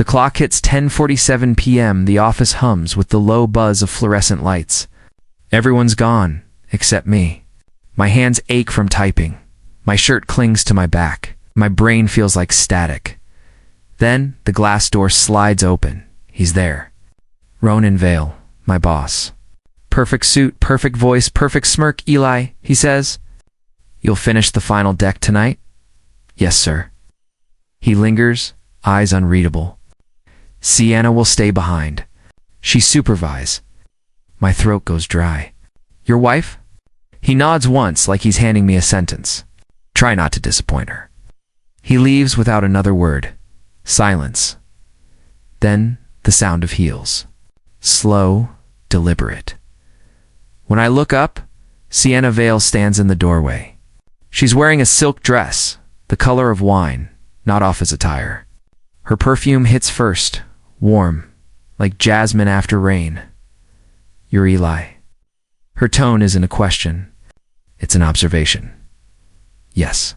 The clock hits 10:47 p.m. The office hums with the low buzz of fluorescent lights. Everyone's gone, except me. My hands ache from typing. My shirt clings to my back. My brain feels like static. Then, the glass door slides open. He's there. Ronan Vale, my boss. Perfect suit, perfect voice, perfect smirk, Eli, he says. You'll finish the final deck tonight? Yes, sir. He lingers, eyes unreadable. Sienna will stay behind. She supervise. My throat goes dry. Your wife? He nods once like he's handing me a sentence. Try not to disappoint her. He leaves without another word. Silence. Then the sound of heels. Slow, deliberate. When I look up, Sienna Vale stands in the doorway. She's wearing a silk dress, the color of wine, not office attire. Her perfume hits first, warm, like jasmine after rain. You're Eli. Her tone isn't a question. It's an observation. Yes.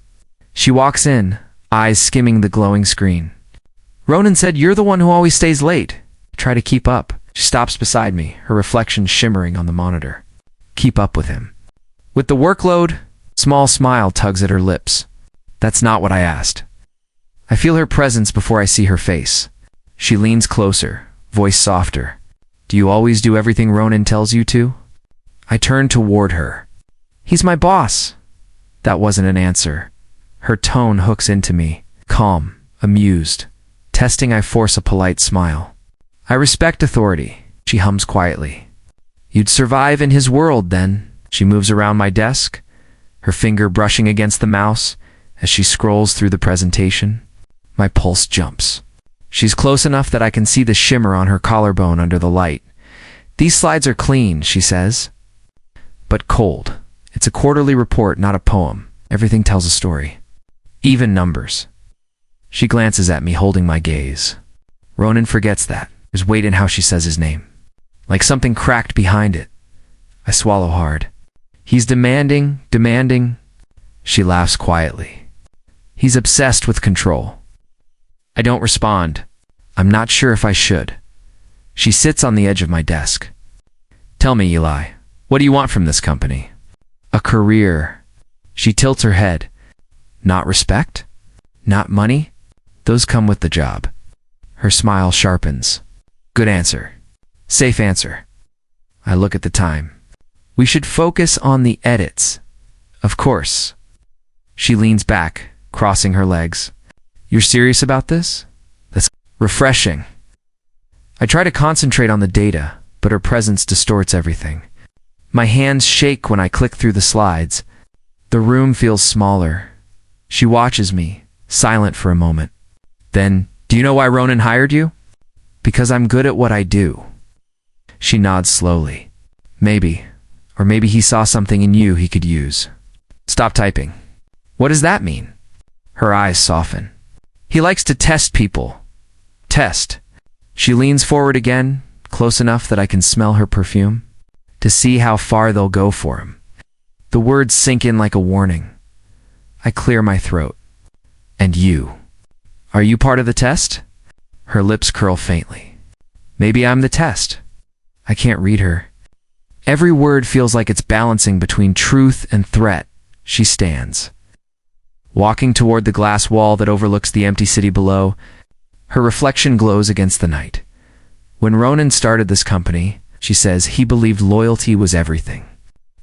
She walks in, eyes skimming the glowing screen. Ronan said you're the one who always stays late. Try to keep up. She stops beside me, her reflection shimmering on the monitor. Keep up with him. With the workload, small smile tugs at her lips. That's not what I asked. I feel her presence before I see her face. She leans closer, voice softer. Do you always do everything Ronan tells you to? I turn toward her. He's my boss. That wasn't an answer. Her tone hooks into me, calm, amused. Testing, I force a polite smile. I respect authority, she hums quietly. You'd survive in his world, then. She moves around my desk, her finger brushing against the mouse as she scrolls through the presentation. My pulse jumps. She's close enough that I can see the shimmer on her collarbone under the light. These slides are clean, she says. But cold. It's a quarterly report, not a poem. Everything tells a story. Even numbers. She glances at me, holding my gaze. Ronan forgets that. There's weight in how she says his name. Like something cracked behind it. I swallow hard. He's demanding. She laughs quietly. He's obsessed with control. I don't respond. I'm not sure if I should. She sits on the edge of my desk. Tell me, Eli, what do you want from this company? A career. She tilts her head. Not respect? Not money? Those come with the job. Her smile sharpens. Good answer. Safe answer. I look at the time. We should focus on the edits. Of course. She leans back, crossing her legs. You're serious about this? That's refreshing. I try to concentrate on the data, but her presence distorts everything. My hands shake when I click through the slides. The room feels smaller. She watches me, silent for a moment. Then, do you know why Ronan hired you? Because I'm good at what I do. She nods slowly. Maybe. Or maybe he saw something in you he could use. Stop typing. What does that mean? Her eyes soften. He likes to test people. Test. She leans forward again, close enough that I can smell her perfume, to see how far they'll go for him. The words sink in like a warning. I clear my throat. And you. Are you part of the test? Her lips curl faintly. Maybe I'm the test. I can't read her. Every word feels like it's balancing between truth and threat. She stands. Walking toward the glass wall that overlooks the empty city below, her reflection glows against the night. When Ronan started this company, she says he believed loyalty was everything.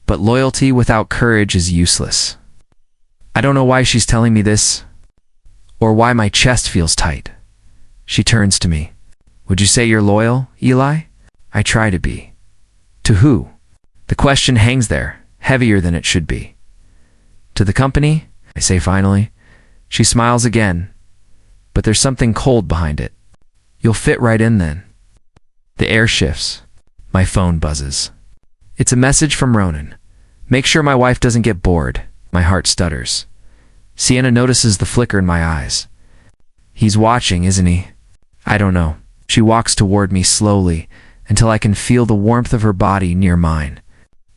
But loyalty without courage is useless. I don't know why she's telling me this, or why my chest feels tight. She turns to me. Would you say you're loyal, Eli? I try to be. To who? The question hangs there, heavier than it should be. To the company, I say finally. She smiles again, but there's something cold behind it. You'll fit right in then. The air shifts. My phone buzzes. It's a message from Ronan. Make sure my wife doesn't get bored. My heart stutters. Sienna notices the flicker in my eyes. He's watching, isn't he? I don't know. She walks toward me slowly until I can feel the warmth of her body near mine.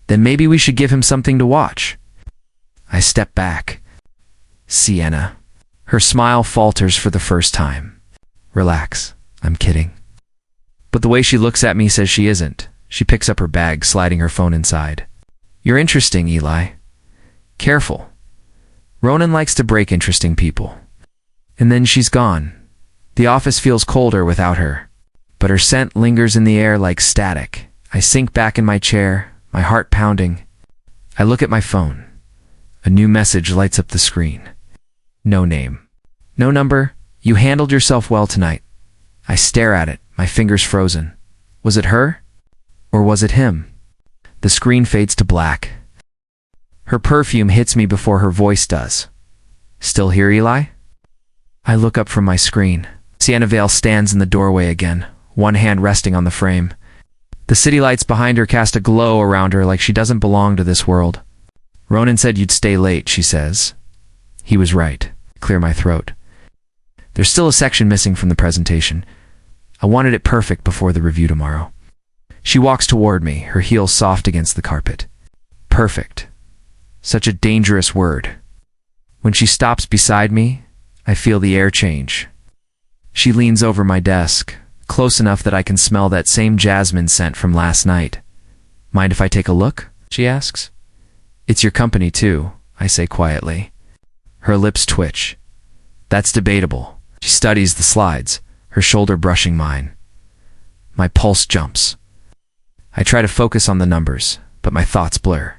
Then maybe we should give him something to watch. I step back. Sienna. Her smile falters for the first time. Relax. I'm kidding. But the way she looks at me says she isn't. She picks up her bag, sliding her phone inside. You're interesting, Eli. Careful. Ronan likes to break interesting people. And then she's gone. The office feels colder without her, but her scent lingers in the air like static. I sink back in my chair, my heart pounding. I look at my phone. A new message lights up the screen. No name. No number. You handled yourself well tonight. I stare at it, my fingers frozen. Was it her? Or was it him? The screen fades to black. Her perfume hits me before her voice does. Still here, Eli? I look up from my screen. Sienna Vale stands in the doorway again, one hand resting on the frame. The city lights behind her cast a glow around her like she doesn't belong to this world. Ronan said you'd stay late, she says. He was right. Clear my throat. There's still a section missing from the presentation. I wanted it perfect before the review tomorrow. She walks toward me, her heels soft against the carpet. Perfect. Such a dangerous word. When she stops beside me, I feel the air change. She leans over my desk, close enough that I can smell that same jasmine scent from last night. Mind if I take a look? She asks. It's your company too, I say quietly. Her lips twitch. That's debatable. She studies the slides, her shoulder brushing mine. My pulse jumps. I try to focus on the numbers, but my thoughts blur.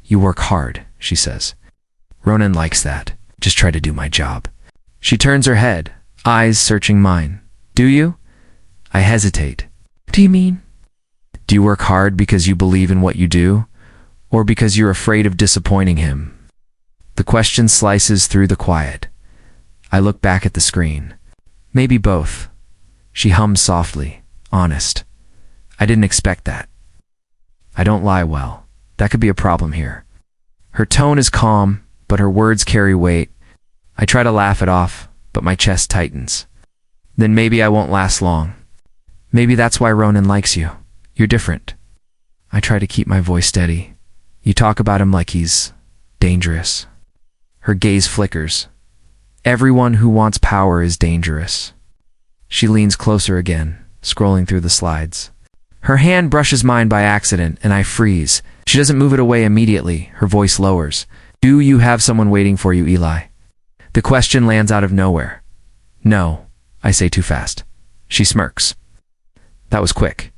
You work hard, she says. Ronan likes that. Just try to do my job. She turns her head, eyes searching mine. Do you? I hesitate. Do you mean? Do you work hard because you believe in what you do, or because you're afraid of disappointing him? The question slices through the quiet. I look back at the screen. Maybe both. She hums softly, honest. I didn't expect that. I don't lie well. That could be a problem here. Her tone is calm, but her words carry weight. I try to laugh it off, but my chest tightens. Then maybe I won't last long. Maybe that's why Ronan likes you. You're different. I try to keep my voice steady. You talk about him like he's dangerous. Her gaze flickers. Everyone who wants power is dangerous. She leans closer again, scrolling through the slides. Her hand brushes mine by accident, and I freeze. She doesn't move it away immediately. Her voice lowers. Do you have someone waiting for you, Eli? The question lands out of nowhere. No, I say too fast. She smirks. That was quick.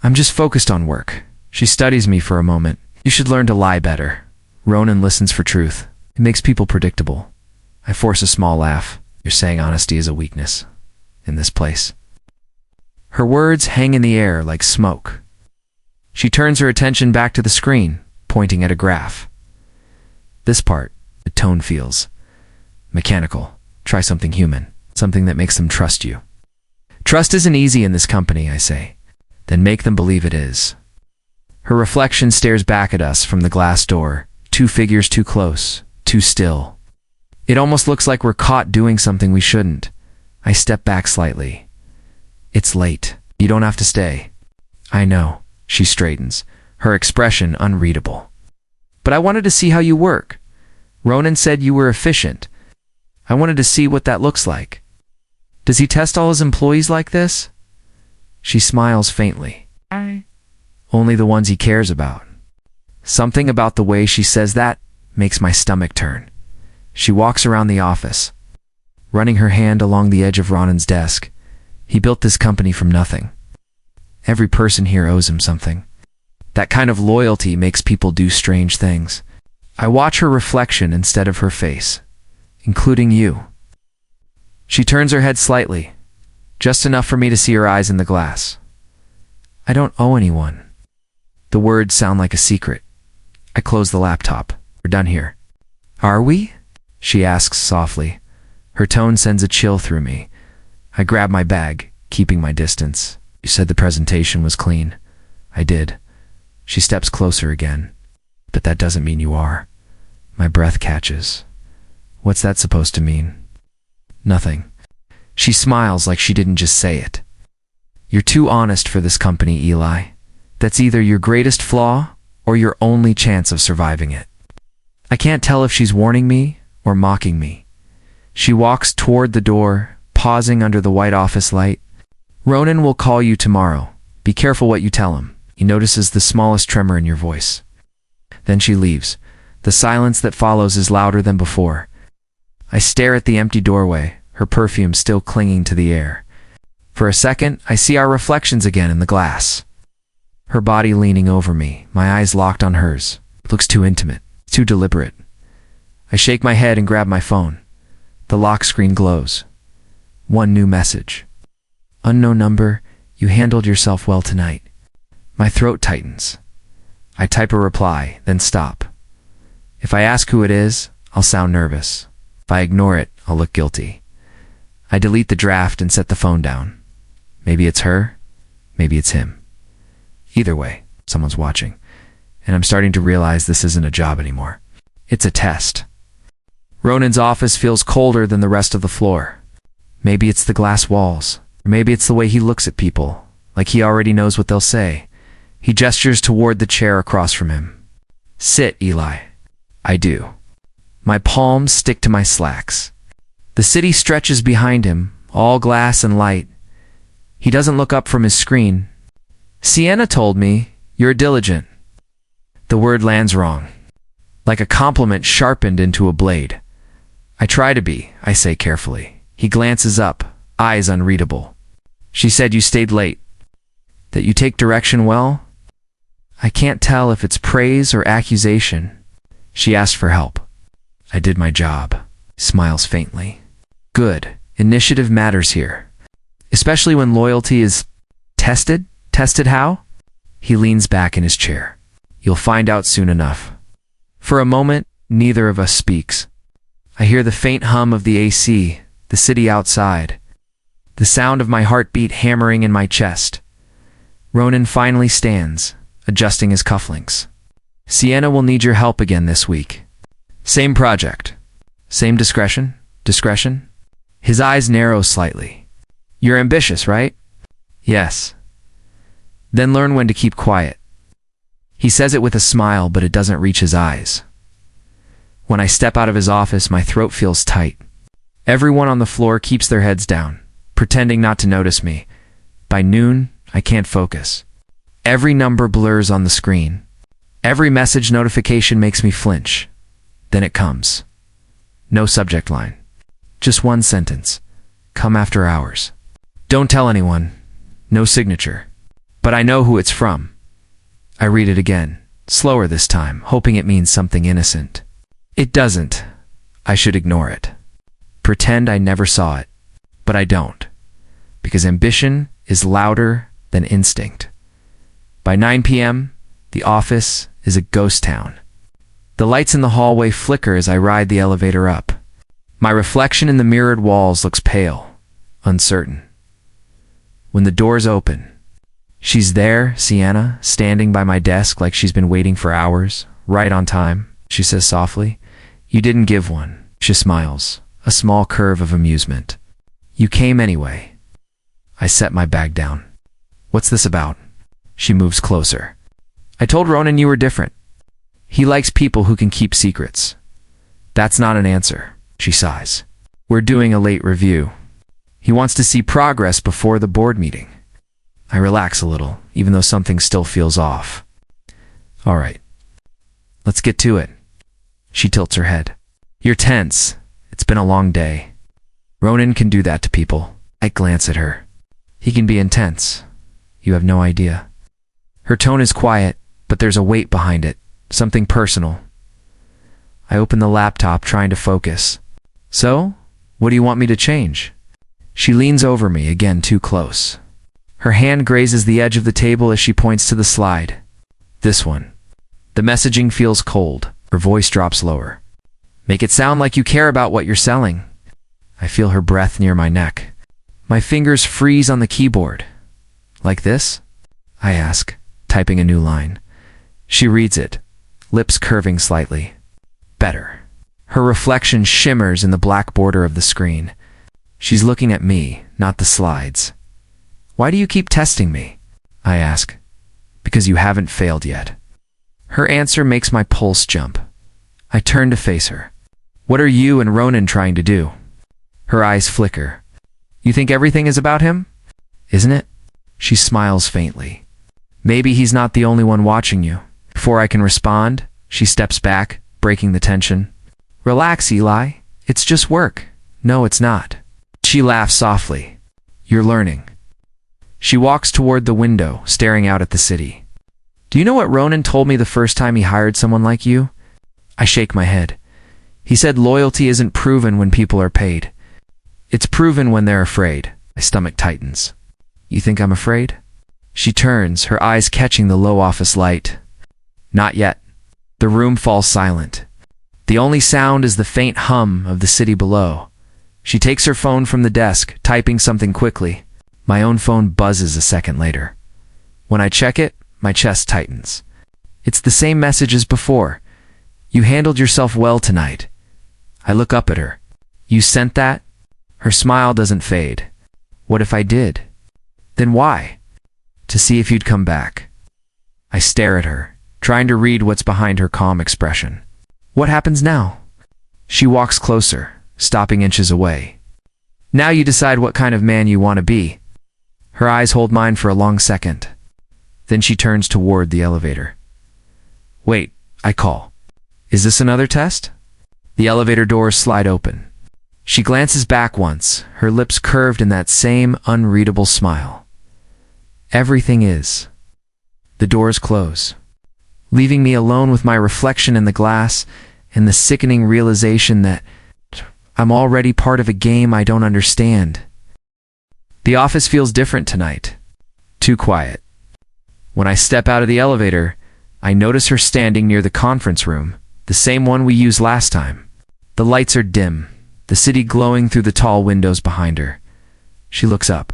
I'm just focused on work. She studies me for a moment. You should learn to lie better. Ronan listens for truth. It makes people predictable. I force a small laugh. You're saying honesty is a weakness. In this place. Her words hang in the air like smoke. She turns her attention back to the screen, pointing at a graph. This part, the tone feels mechanical. Try something human, something that makes them trust you. Trust isn't easy in this company, I say. Then make them believe it is. Her reflection stares back at us from the glass door, two figures too close, too still. It almost looks like we're caught doing something we shouldn't. I step back slightly. It's late. You don't have to stay. I know. She straightens, her expression unreadable. But I wanted to see how you work. Ronan said you were efficient. I wanted to see what that looks like. Does he test all his employees like this? She smiles faintly. Only the ones he cares about. Something about the way she says that makes my stomach turn. She walks around the office, running her hand along the edge of Ronan's desk. He built this company from nothing. Every person here owes him something. That kind of loyalty makes people do strange things. I watch her reflection instead of her face, including you. She turns her head slightly, just enough for me to see her eyes in the glass. I don't owe anyone. The words sound like a secret. I close the laptop. We're done here. Are we? She asks softly. Her tone sends a chill through me. I grab my bag, keeping my distance. You said the presentation was clean. I did. She steps closer again. But that doesn't mean you are. My breath catches. What's that supposed to mean? Nothing. She smiles like she didn't just say it. You're too honest for this company, Eli. That's either your greatest flaw or your only chance of surviving it. I can't tell if she's warning me or mocking me. She walks toward the door, pausing under the white office light. Ronan will call you tomorrow. Be careful what you tell him. He notices the smallest tremor in your voice. Then she leaves. The silence that follows is louder than before. I stare at the empty doorway, her perfume still clinging to the air. For a second, I see our reflections again in the glass. Her body leaning over me, my eyes locked on hers. It looks too intimate, too deliberate. I shake my head and grab my phone. The lock screen glows. One new message. Unknown number, you handled yourself well tonight. My throat tightens. I type a reply, then stop. If I ask who it is, I'll sound nervous. If I ignore it, I'll look guilty. I delete the draft and set the phone down. Maybe it's her, maybe it's him. Either way, someone's watching. And I'm starting to realize this isn't a job anymore. It's a test. Ronan's office feels colder than the rest of the floor. Maybe it's the glass walls. Or maybe it's the way he looks at people, like he already knows what they'll say. He gestures toward the chair across from him. Sit, Eli. I do. My palms stick to my slacks. The city stretches behind him, all glass and light. He doesn't look up from his screen. Sienna told me, you're diligent. The word lands wrong, like a compliment sharpened into a blade. I try to be, I say carefully. He glances up, eyes unreadable. She said you stayed late. That you take direction well? I can't tell if it's praise or accusation. She asked for help. I did my job. Smiles faintly. Good. Initiative matters here. Especially when loyalty is tested? Tested how? He leans back in his chair. You'll find out soon enough. For a moment, neither of us speaks. I hear the faint hum of the AC, the city outside. The sound of my heartbeat hammering in my chest. Ronan finally stands, adjusting his cufflinks. Sienna will need your help again this week. Same project. Same discretion? Discretion? His eyes narrow slightly. You're ambitious, right? Yes. Then learn when to keep quiet. He says it with a smile, but it doesn't reach his eyes. When I step out of his office, my throat feels tight. Everyone on the floor keeps their heads down, pretending not to notice me. By noon, I can't focus. Every number blurs on the screen. Every message notification makes me flinch. Then it comes. No subject line. Just one sentence. Come after hours. Don't tell anyone. No signature. But I know who it's from. I read it again, slower this time, hoping it means something innocent. It doesn't. I should ignore it. Pretend I never saw it. But I don't. Because ambition is louder than instinct. By 9 p.m., the office is a ghost town. The lights in the hallway flicker as I ride the elevator up. My reflection in the mirrored walls looks pale, uncertain. When the doors open, she's there, Sienna, standing by my desk like she's been waiting for hours, right on time, she says softly. You didn't give one. She smiles, a small curve of amusement. You came anyway. I set my bag down. What's this about? She moves closer. I told Ronan you were different. He likes people who can keep secrets. That's not an answer, she sighs. We're doing a late review. He wants to see progress before the board meeting. I relax a little, even though something still feels off. All right. Let's get to it. She tilts her head. You're tense. It's been a long day. Ronan can do that to people. I glance at her. He can be intense. You have no idea. Her tone is quiet, but there's a weight behind it, something personal. I open the laptop, trying to focus. So, what do you want me to change? She leans over me, again too close. Her hand grazes the edge of the table as she points to the slide. This one. The messaging feels cold. Her voice drops lower. Make it sound like you care about what you're selling. I feel her breath near my neck. My fingers freeze on the keyboard. Like this? I ask, typing a new line. She reads it, lips curving slightly. Better. Her reflection shimmers in the black border of the screen. She's looking at me, not the slides. Why do you keep testing me? I ask. Because you haven't failed yet. Her answer makes my pulse jump. I turn to face her. What are you and Ronan trying to do? Her eyes flicker. You think everything is about him? isn't it? She smiles faintly. Maybe he's not the only one watching you. Before I can respond, she steps back, breaking the tension. Relax, Eli. It's just work. No, it's not. She laughs softly. You're learning. She walks toward the window, staring out at the city. Do you know what Ronan told me the first time he hired someone like you? I shake my head. He said loyalty isn't proven when people are paid. It's proven when they're afraid. My stomach tightens. You think I'm afraid? She turns, her eyes catching the low office light. Not yet. The room falls silent. The only sound is the faint hum of the city below. She takes her phone from the desk, typing something quickly. My own phone buzzes a second later. When I check it, my chest tightens. It's the same message as before. You handled yourself well tonight. I look up at her. You sent that? Her smile doesn't fade. What if I did? Then why? To see if you'd come back. I stare at her, trying to read what's behind her calm expression. What happens now? She walks closer, stopping inches away. Now you decide what kind of man you want to be. Her eyes hold mine for a long second. Then she turns toward the elevator. Wait, I call. Is this another test? The elevator doors slide open. She glances back once, her lips curved in that same unreadable smile. Everything is. The doors close, leaving me alone with my reflection in the glass and the sickening realization that I'm already part of a game I don't understand. The office feels different tonight. Too quiet. When I step out of the elevator, I notice her standing near the conference room, the same one we used last time. The lights are dim, the city glowing through the tall windows behind her. She looks up.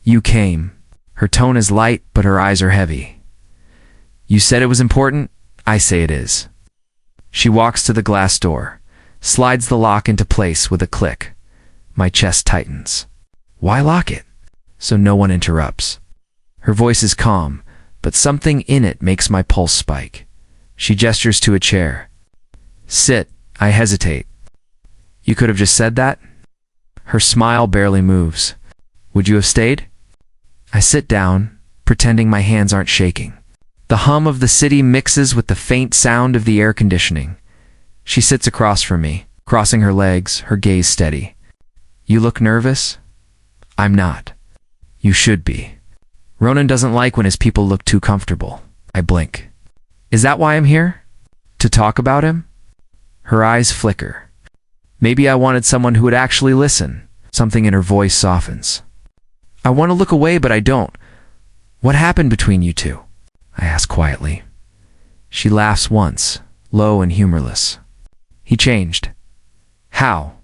You came. Her tone is light, but her eyes are heavy. You said it was important? I say it is. She walks to the glass door, slides the lock into place with a click. My chest tightens. Why lock it? So no one interrupts. Her voice is calm, but something in it makes my pulse spike. She gestures to a chair. Sit. I hesitate. You could have just said that? Her smile barely moves. Would you have stayed? I sit down, pretending my hands aren't shaking. The hum of the city mixes with the faint sound of the air conditioning. She sits across from me, crossing her legs, her gaze steady. You look nervous? I'm not. You should be. Ronan doesn't like when his people look too comfortable. I blink. Is that why I'm here? To talk about him? Her eyes flicker. Maybe I wanted someone who would actually listen. Something in her voice softens. I want to look away, but I don't. What happened between you two? I ask quietly. She laughs once, low and humorless. He changed. How?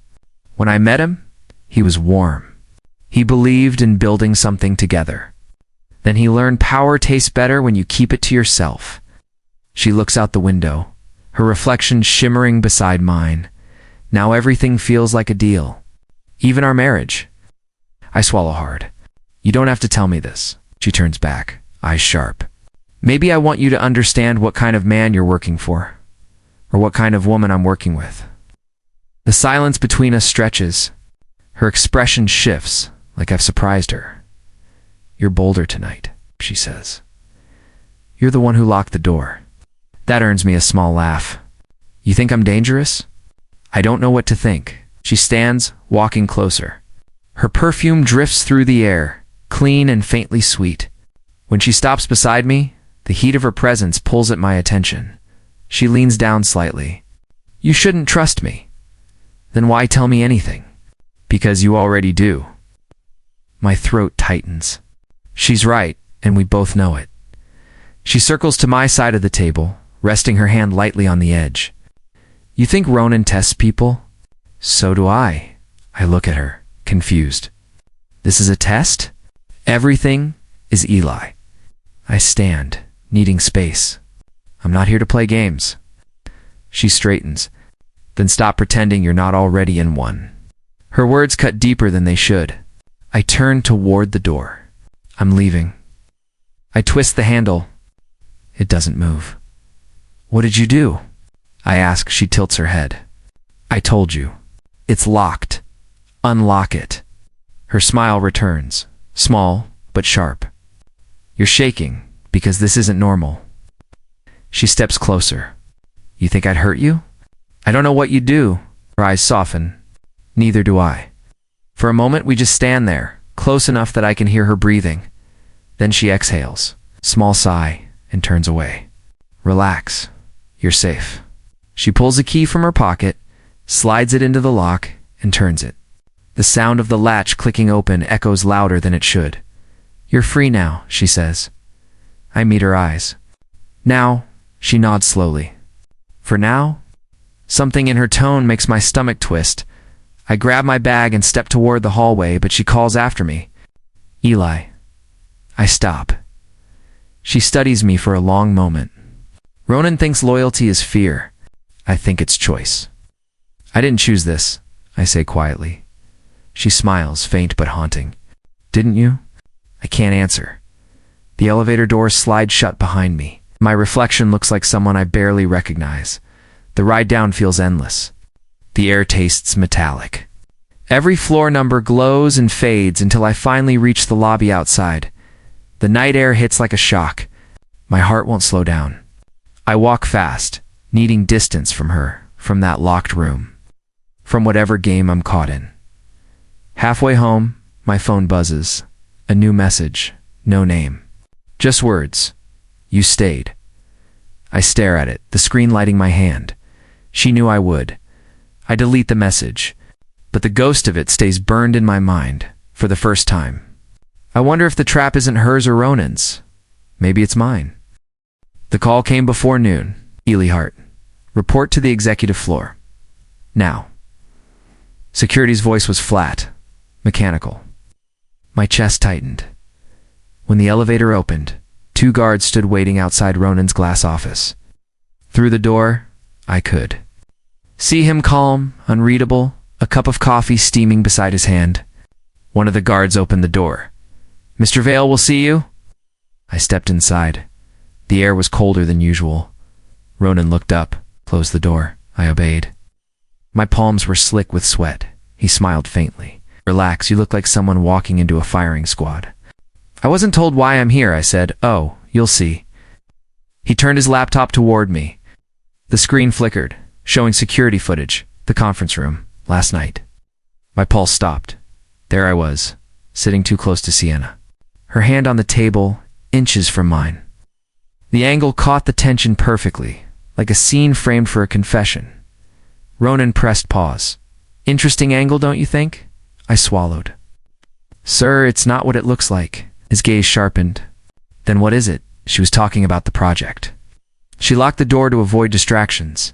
When I met him, he was warm. He believed in building something together. Then he learned power tastes better when you keep it to yourself. She looks out the window, her reflection shimmering beside mine. Now everything feels like a deal. Even our marriage. I swallow hard. You don't have to tell me this. She turns back, eyes sharp. Maybe I want you to understand what kind of man you're working for, or what kind of woman I'm working with. The silence between us stretches. Her expression shifts, like I've surprised her. You're bolder tonight, she says. You're the one who locked the door. That earns me a small laugh. You think I'm dangerous? I don't know what to think. She stands, walking closer. Her perfume drifts through the air, clean and faintly sweet. When she stops beside me, the heat of her presence pulls at my attention. She leans down slightly. You shouldn't trust me. Then why tell me anything? Because you already do. My throat tightens. She's right, and we both know it. She circles to my side of the table, resting her hand lightly on the edge. You think Ronan tests people? So do I. I look at her, confused. This is a test? Everything is Eli. I stand, needing space. I'm not here to play games. She straightens. Then stop pretending you're not already in one. Her words cut deeper than they should. I turn toward the door. I'm leaving. I twist the handle. It doesn't move. What did you do? I ask. She tilts her head. I told you. It's locked. Unlock it. Her smile returns, small, but sharp. You're shaking, because this isn't normal. She steps closer. You think I'd hurt you? I don't know what you'd do. Her eyes soften. Neither do I. For a moment, we just stand there, close enough that I can hear her breathing. Then she exhales, small sigh, and turns away. Relax. You're safe. She pulls a key from her pocket, slides it into the lock, and turns it. The sound of the latch clicking open echoes louder than it should. You're free now, she says. I meet her eyes. Now, she nods slowly. For now? Something in her tone makes my stomach twist. I grab my bag and step toward the hallway, but she calls after me. Eli. I stop. She studies me for a long moment. Ronan thinks loyalty is fear. I think it's choice. I didn't choose this, I say quietly. She smiles, faint but haunting. Didn't you? I can't answer. The elevator doors slide shut behind me. My reflection looks like someone I barely recognize. The ride down feels endless. The air tastes metallic. Every floor number glows and fades until I finally reach the lobby outside. The night air hits like a shock. My heart won't slow down. I walk fast, needing distance from her, from that locked room, from whatever game I'm caught in. Halfway home, my phone buzzes. A new message, no name. Just words. You stayed. I stare at it, the screen lighting my hand. She knew I would. I delete the message, but the ghost of it stays burned in my mind, for the first time. I wonder if the trap isn't hers or Ronan's. Maybe it's mine. The call came before noon. Ely Hart. Report to the executive floor. Now. Security's voice was flat, mechanical. My chest tightened. When the elevator opened, 2 guards stood waiting outside Ronan's glass office. Through the door, I could see him calm, unreadable, a cup of coffee steaming beside his hand. One of the guards opened the door. Mr. Vale will see you. I stepped inside. The air was colder than usual. Ronan looked up, closed the door. I obeyed. My palms were slick with sweat. He smiled faintly. Relax, you look like someone walking into a firing squad. I wasn't told why I'm here, I said. Oh, you'll see. He turned his laptop toward me. The screen flickered, showing security footage, the conference room, last night. My pulse stopped. There I was, sitting too close to Sienna. Her hand on the table, inches from mine. The angle caught the tension perfectly, like a scene framed for a confession. Ronan pressed pause. Interesting angle, don't you think? I swallowed. Sir, it's not what it looks like. His gaze sharpened. Then what is it? She was talking about the project. She locked the door to avoid distractions.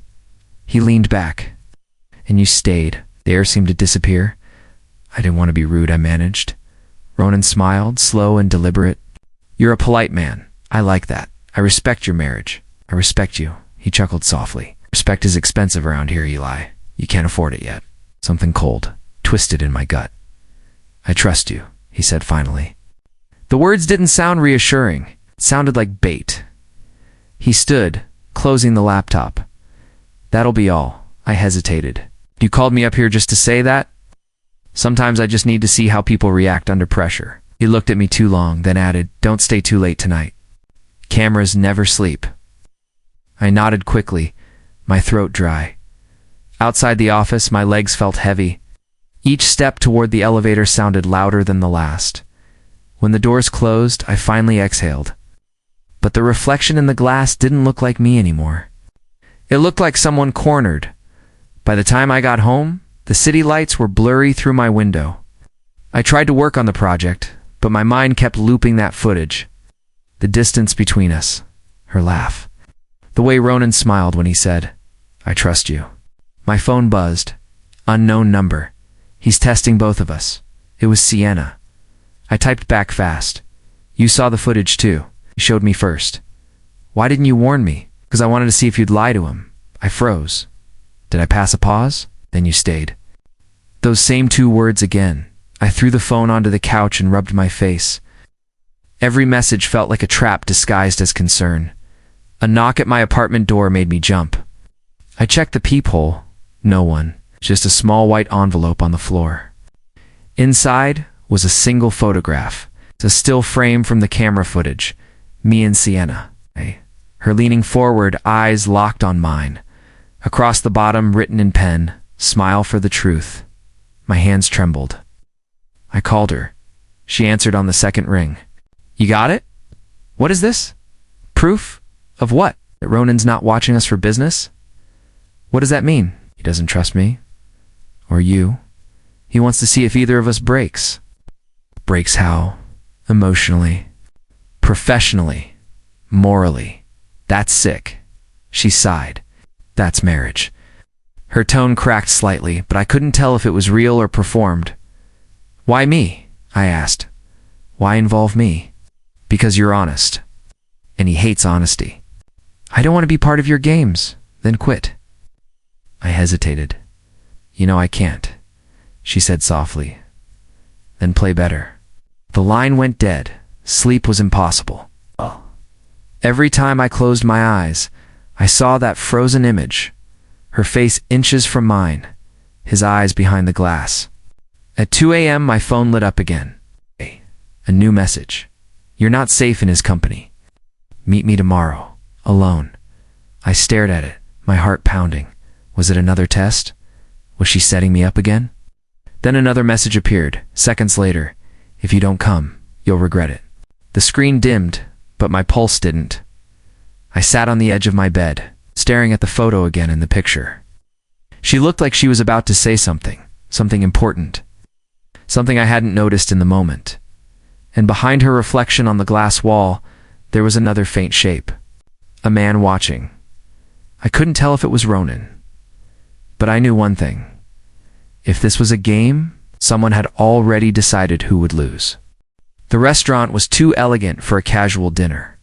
He leaned back. And you stayed. The air seemed to disappear. I didn't want to be rude, I managed. Ronan smiled, slow and deliberate. You're a polite man. I like that. I respect your marriage. I respect you. He chuckled softly. Respect is expensive around here, Eli. You can't afford it yet. Something cold, twisted in my gut. I trust you, he said finally. The words didn't sound reassuring. It sounded like bait. He stood, closing the laptop. That'll be all. I hesitated. You called me up here just to say that? Sometimes I just need to see how people react under pressure. He looked at me too long, then added, don't stay too late tonight. Cameras never sleep. I nodded quickly, my throat dry. Outside the office, my legs felt heavy. Each step toward the elevator sounded louder than the last. When the doors closed, I finally exhaled. But the reflection in the glass didn't look like me anymore. It looked like someone cornered. By the time I got home, the city lights were blurry through my window. I tried to work on the project, but my mind kept looping that footage. The distance between us, her laugh. The way Ronan smiled when he said, I trust you. My phone buzzed. Unknown number. He's testing both of us. It was Sienna. I typed back fast. You saw the footage too. He showed me first. Why didn't you warn me? Because I wanted to see if you'd lie to him. I froze. Did I pass a pause? Then you stayed. Those same 2 words again. I threw the phone onto the couch and rubbed my face. Every message felt like a trap disguised as concern. A knock at my apartment door made me jump. I checked the peephole. No one. Just a small white envelope on the floor. Inside was a single photograph, It's a still frame from the camera footage. Me and Sienna. Her leaning forward, eyes locked on mine. Across the bottom, written in pen, "Smile for the truth." My hands trembled. I called her. She answered on the second ring. "You got it? What is this? Proof? Of what? That Ronan's not watching us for business? What does that mean? He doesn't trust me. Or you. He wants to see if either of us breaks." Breaks how? Emotionally. Professionally. Morally. That's sick. She sighed. That's marriage. Her tone cracked slightly, but I couldn't tell if it was real or performed. "Why me?" I asked. "Why involve me?" "Because you're honest." And he hates honesty. "I don't want to be part of your games." "Then quit." I hesitated. "You know I can't," she said softly. "Then play better." The line went dead. Sleep was impossible. Every time I closed my eyes, I saw that frozen image, her face inches from mine, his eyes behind the glass. At 2 a.m. my phone lit up again. A new message. "You're not safe in his company. Meet me tomorrow, alone." I stared at it, my heart pounding. Was it another test? Was she setting me up again? Then another message appeared, seconds later. "If you don't come, you'll regret it." The screen dimmed, but my pulse didn't. I sat on the edge of my bed, staring at the photo again in the picture. She looked like she was about to say something important, something I hadn't noticed in the moment. And behind her reflection on the glass wall, there was another faint shape. A man watching. I couldn't tell if it was Ronan. But I knew one thing. If this was a game, someone had already decided who would lose. The restaurant was too elegant for a casual dinner.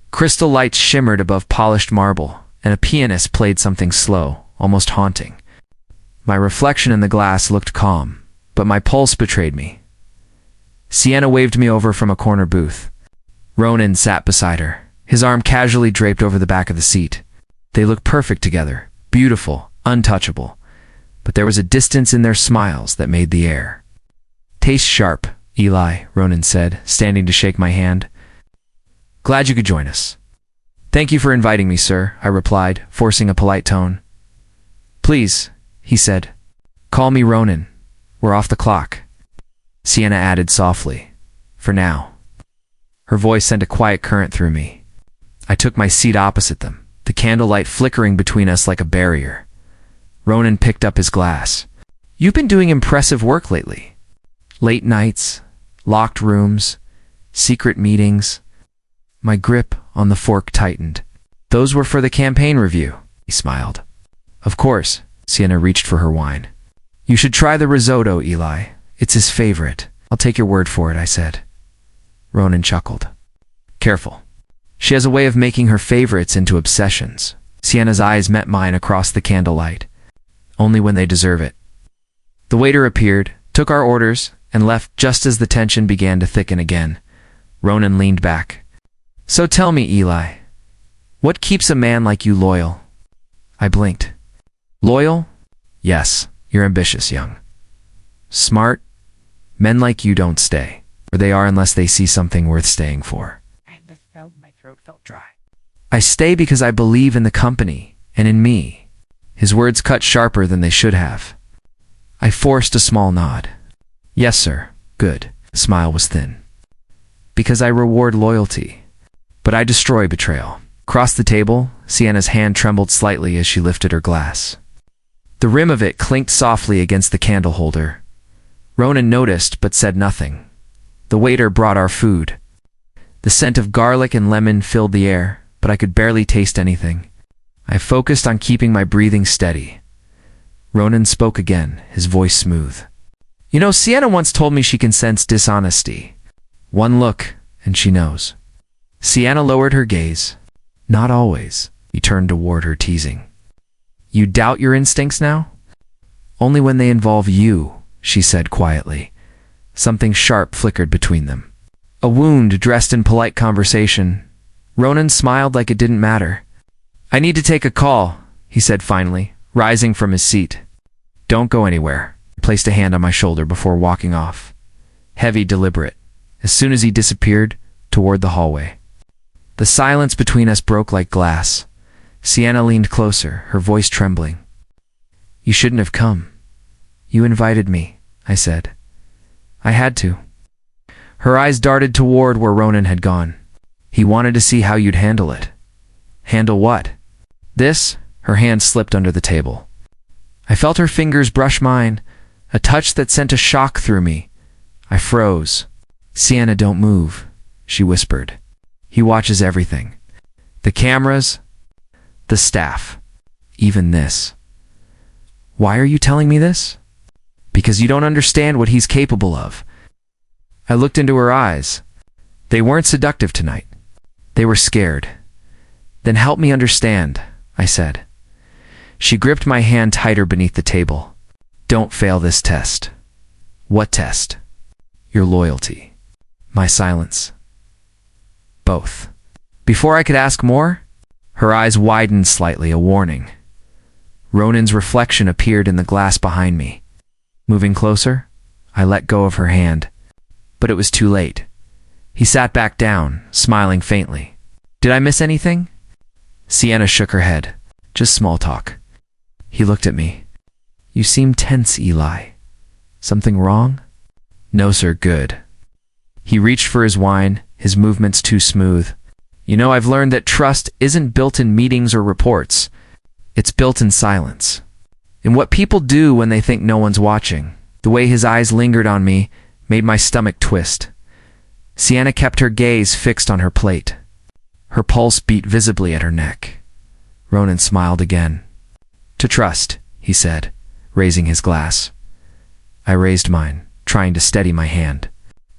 Crystal lights shimmered above polished marble, and a pianist played something slow, almost haunting. My reflection in the glass looked calm, but my pulse betrayed me. Sienna waved me over from a corner booth. Ronan sat beside her, his arm casually draped over the back of the seat. They looked perfect together, beautiful, untouchable, but there was a distance in their smiles that made the air. "Taste sharp, Eli," Ronan said, standing to shake my hand. "Glad you could join us." "Thank you for inviting me, sir," I replied, forcing a polite tone. "Please," he said. "Call me Ronan. We're off the clock." Sienna added softly, "For now." Her voice sent a quiet current through me. I took my seat opposite them, the candlelight flickering between us like a barrier. Ronan picked up his glass. "You've been doing impressive work lately. Late nights, locked rooms, secret meetings." My grip on the fork tightened. "Those were for the campaign review," he smiled. "Of course." Sienna reached for her wine. "You should try the risotto, Eli. It's his favorite." "I'll take your word for it," I said. Ronan chuckled. "Careful. She has a way of making her favorites into obsessions." Sienna's eyes met mine across the candlelight. "Only when they deserve it." The waiter appeared, took our orders, and left just as the tension began to thicken again. Ronan leaned back. "So tell me, Eli, what keeps a man like you loyal?" I blinked. "Loyal? Yes, you're ambitious, young. Smart? Men like you don't stay, or they are unless they see something worth staying for." My throat felt dry. "I stay because I believe in the company, and in me." His words cut sharper than they should have. I forced a small nod. "Yes, sir. Good." The smile was thin. "Because I reward loyalty, but I destroy betrayal." Across the table, Sienna's hand trembled slightly as she lifted her glass. The rim of it clinked softly against the candle holder. Ronan noticed but said nothing. The waiter brought our food. The scent of garlic and lemon filled the air, but I could barely taste anything. I focused on keeping my breathing steady. Ronan spoke again, his voice smooth. "You know, Sienna once told me she can sense dishonesty. One look, and she knows." Sienna lowered her gaze. "Not always." He turned toward her, teasing. "You doubt your instincts now?" "Only when they involve you," she said quietly. Something sharp flickered between them. A wound dressed in polite conversation. Ronan smiled like it didn't matter. "I need to take a call," he said finally, rising from his seat. "Don't go anywhere." He placed a hand on my shoulder before walking off. Heavy, deliberate. as soon as he disappeared toward the hallway. The silence between us broke like glass. Sienna leaned closer, her voice trembling. "You shouldn't have come. You invited me," I said. "I had to." Her eyes darted toward where Ronan had gone. "He wanted to see how you'd handle it." "Handle what?" "This." Her hand slipped under the table. I felt her fingers brush mine, a touch that sent a shock through me. I froze. "Sienna, don't move," she whispered. "He watches everything. The cameras, the staff, even this." "Why are you telling me this?" "Because you don't understand what he's capable of." I looked into her eyes. They weren't seductive tonight. They were scared. "Then help me understand," I said. She gripped my hand tighter beneath the table. "Don't fail this test." "What test?" "Your loyalty." My silence. Both. Before I could ask more, her eyes widened slightly, a warning. Ronan's reflection appeared in the glass behind me. Moving closer, I let go of her hand, but it was too late. He sat back down, smiling faintly. "Did I miss anything?" Sienna shook her head. "Just small talk." He looked at me. "You seem tense, Eli. Something wrong?" "No, sir, good." He reached for his wine, his movements too smooth. "You know, I've learned that trust isn't built in meetings or reports. It's built in silence. In what people do when they think no one's watching." The way his eyes lingered on me made my stomach twist. Sienna kept her gaze fixed on her plate. Her pulse beat visibly at her neck. Ronan smiled again. "To trust," he said, raising his glass. I raised mine, trying to steady my hand.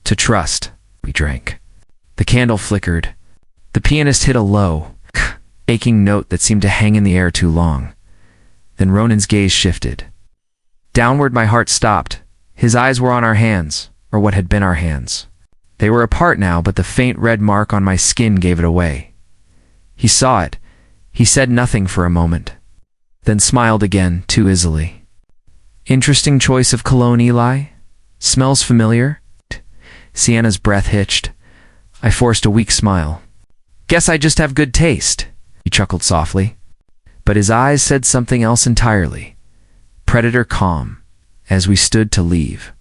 "To trust." We drank. The candle flickered. The pianist hit a low, aching note that seemed to hang in the air too long. Then Ronan's gaze shifted. Downward my heart stopped. His eyes were on our hands, or what had been our hands. They were apart now, but the faint red mark on my skin gave it away. He saw it. He said nothing for a moment, then smiled again, too easily. "Interesting choice of cologne, Eli. Smells familiar." Sienna's breath hitched. I forced a weak smile. "Guess I just have good taste," he chuckled softly. But his eyes said something else entirely. Predator calm, as we stood to leave.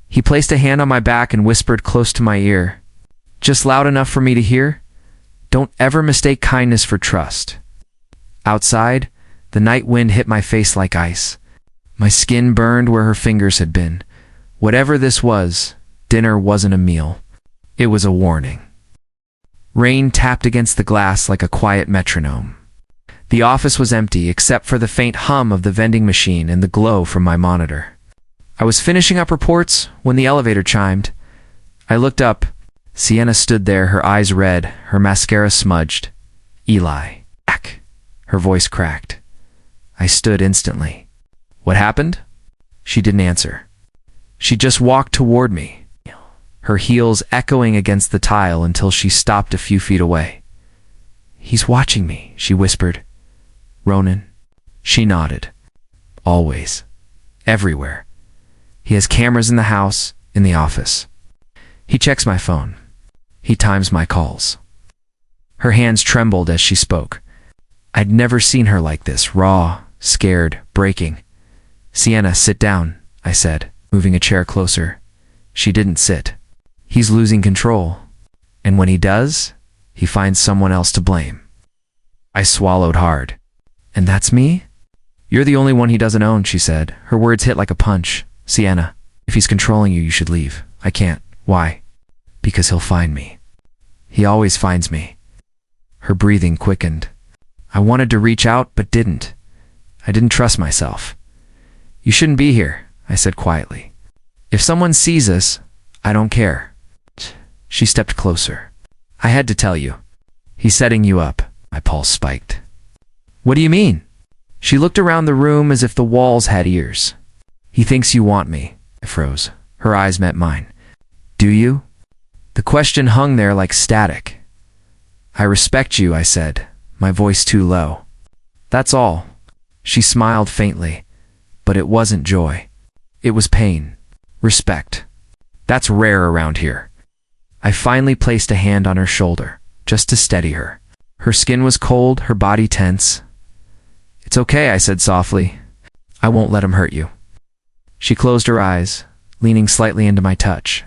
He placed a hand on my back and whispered close to my ear, "Just loud enough for me to hear? Don't ever mistake kindness for trust." Outside, the night wind hit my face like ice. My skin burned where her fingers had been. Whatever this was, dinner wasn't a meal. It was a warning. Rain tapped against the glass like a quiet metronome. The office was empty except for the faint hum of the vending machine and the glow from my monitor. I was finishing up reports when the elevator chimed. I looked up. Sienna stood there, her eyes red, her mascara smudged. "Eli." "Back." Her voice cracked. I stood instantly. "What happened?" She didn't answer. She just walked toward me, her heels echoing against the tile until she stopped a few feet away. "He's watching me," she whispered. "Ronan?" She nodded. "Always. Everywhere. He has cameras in the house, in the office. He checks my phone. He times my calls." Her hands trembled as she spoke. I'd never seen her like this, raw, scared, breaking. "Sienna, sit down," I said, moving a chair closer. She didn't sit. "He's losing control. And when he does, he finds someone else to blame." I swallowed hard. "And that's me?" "You're the only one he doesn't own," she said. Her words hit like a punch. "Sienna, if he's controlling you, you should leave." "I can't." "Why?" "Because he'll find me. He always finds me." Her breathing quickened. I wanted to reach out, but didn't. I didn't trust myself. "You shouldn't be here," I said quietly. "If someone sees us, I don't care." She stepped closer. "I had to tell you. He's setting you up." My pulse spiked. "What do you mean?" She looked around the room as if the walls had ears. "He thinks you want me." I froze. Her eyes met mine. "Do you?" The question hung there like static. "I respect you," I said, my voice too low. "That's all." She smiled faintly, but it wasn't joy. It was pain. Respect. That's rare around here. I finally placed a hand on her shoulder, just to steady her. Her skin was cold, her body tense. "It's okay," I said softly. "I won't let him hurt you." She closed her eyes, leaning slightly into my touch.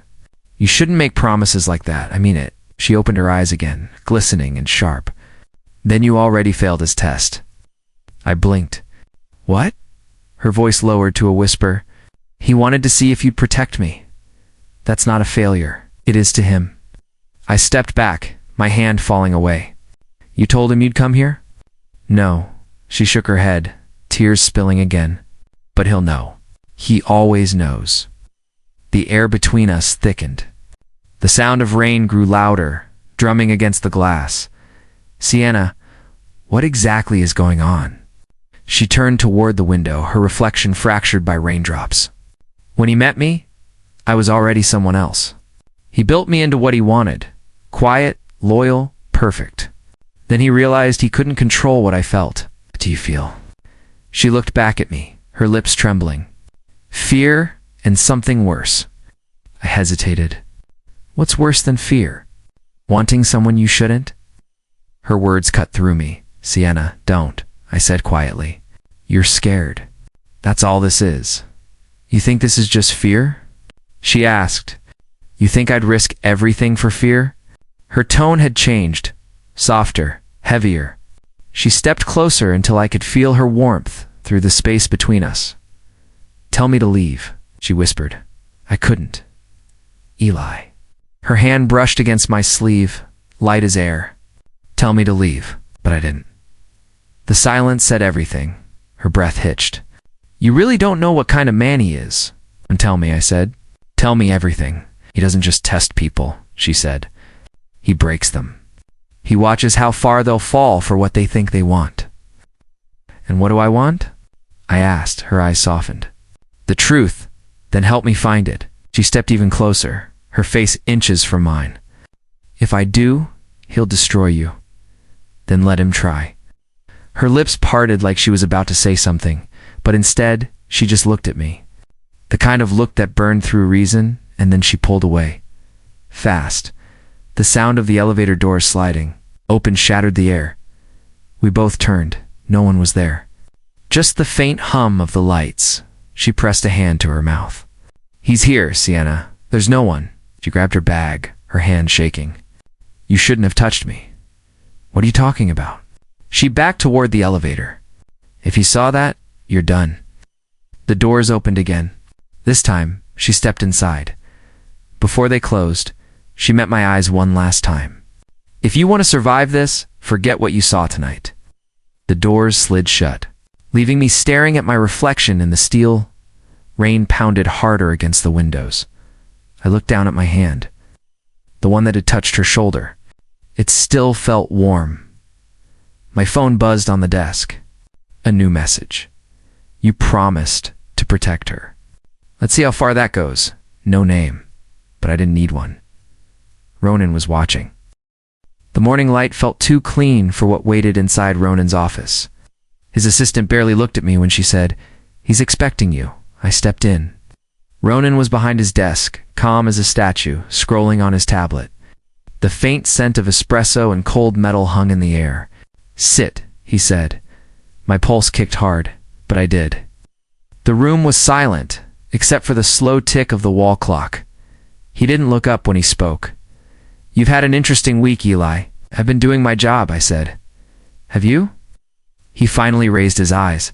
"You shouldn't make promises like that. I mean it." She opened her eyes again, glistening and sharp. "Then you already failed his test." I blinked. "What?" Her voice lowered to a whisper. "He wanted to see if you'd protect me." "That's not a failure. It is to him." I stepped back, my hand falling away. "You told him you'd come here?" "No." She shook her head, tears spilling again. "But he'll know. He always knows." The air between us thickened. The sound of rain grew louder, drumming against the glass. "Sienna, what exactly is going on?" She turned toward the window, her reflection fractured by raindrops. "When he met me, I was already someone else. He built me into what he wanted. Quiet, loyal, perfect. Then he realized he couldn't control what I felt. What do you feel?" She looked back at me, her lips trembling. "Fear and something worse." I hesitated. "What's worse than fear? Wanting someone you shouldn't?" Her words cut through me. "Sienna, don't," I said quietly. "You're scared. That's all this is." "You think this is just fear?" She asked. "You think I'd risk everything for fear?" Her tone had changed, softer, heavier. She stepped closer until I could feel her warmth through the space between us. "Tell me to leave," she whispered. I couldn't. "Eli." Her hand brushed against my sleeve, light as air. "Tell me to leave," but I didn't. The silence said everything. Her breath hitched. "You really don't know what kind of man he is." "And tell me," I said. "Tell me everything." "He doesn't just test people," she said. "He breaks them. He watches how far they'll fall for what they think they want." "And what do I want?" I asked, her eyes softened. "The truth. Then help me find it." She stepped even closer, her face inches from mine. "If I do, he'll destroy you. Then let him try." Her lips parted like she was about to say something, but instead, she just looked at me. The kind of look that burned through reason, and then she pulled away. Fast. The sound of the elevator doors sliding open shattered the air. We both turned. No one was there. Just the faint hum of the lights. She pressed a hand to her mouth. "He's here, Sienna. There's no one." She grabbed her bag, her hand shaking. "You shouldn't have touched me." "What are you talking about?" She backed toward the elevator. "If you saw that, you're done." The doors opened again. This time, she stepped inside. Before they closed, she met my eyes one last time. "If you want to survive this, forget what you saw tonight." The doors slid shut, leaving me staring at my reflection in the steel. Rain pounded harder against the windows. I looked down at my hand, the one that had touched her shoulder. It still felt warm. My phone buzzed on the desk. A new message. "You promised to protect her." Let's see how far that goes. No name, but I didn't need one. Ronan was watching. The morning light felt too clean for what waited inside Ronan's office. His assistant barely looked at me when she said, "He's expecting you." I stepped in. Ronan was behind his desk, calm as a statue, scrolling on his tablet. The faint scent of espresso and cold metal hung in the air. "Sit," he said. My pulse kicked hard, but I did. The room was silent, except for the slow tick of the wall clock. He didn't look up when he spoke. "You've had an interesting week, Eli." "I've been doing my job," I said. "Have you?" He finally raised his eyes.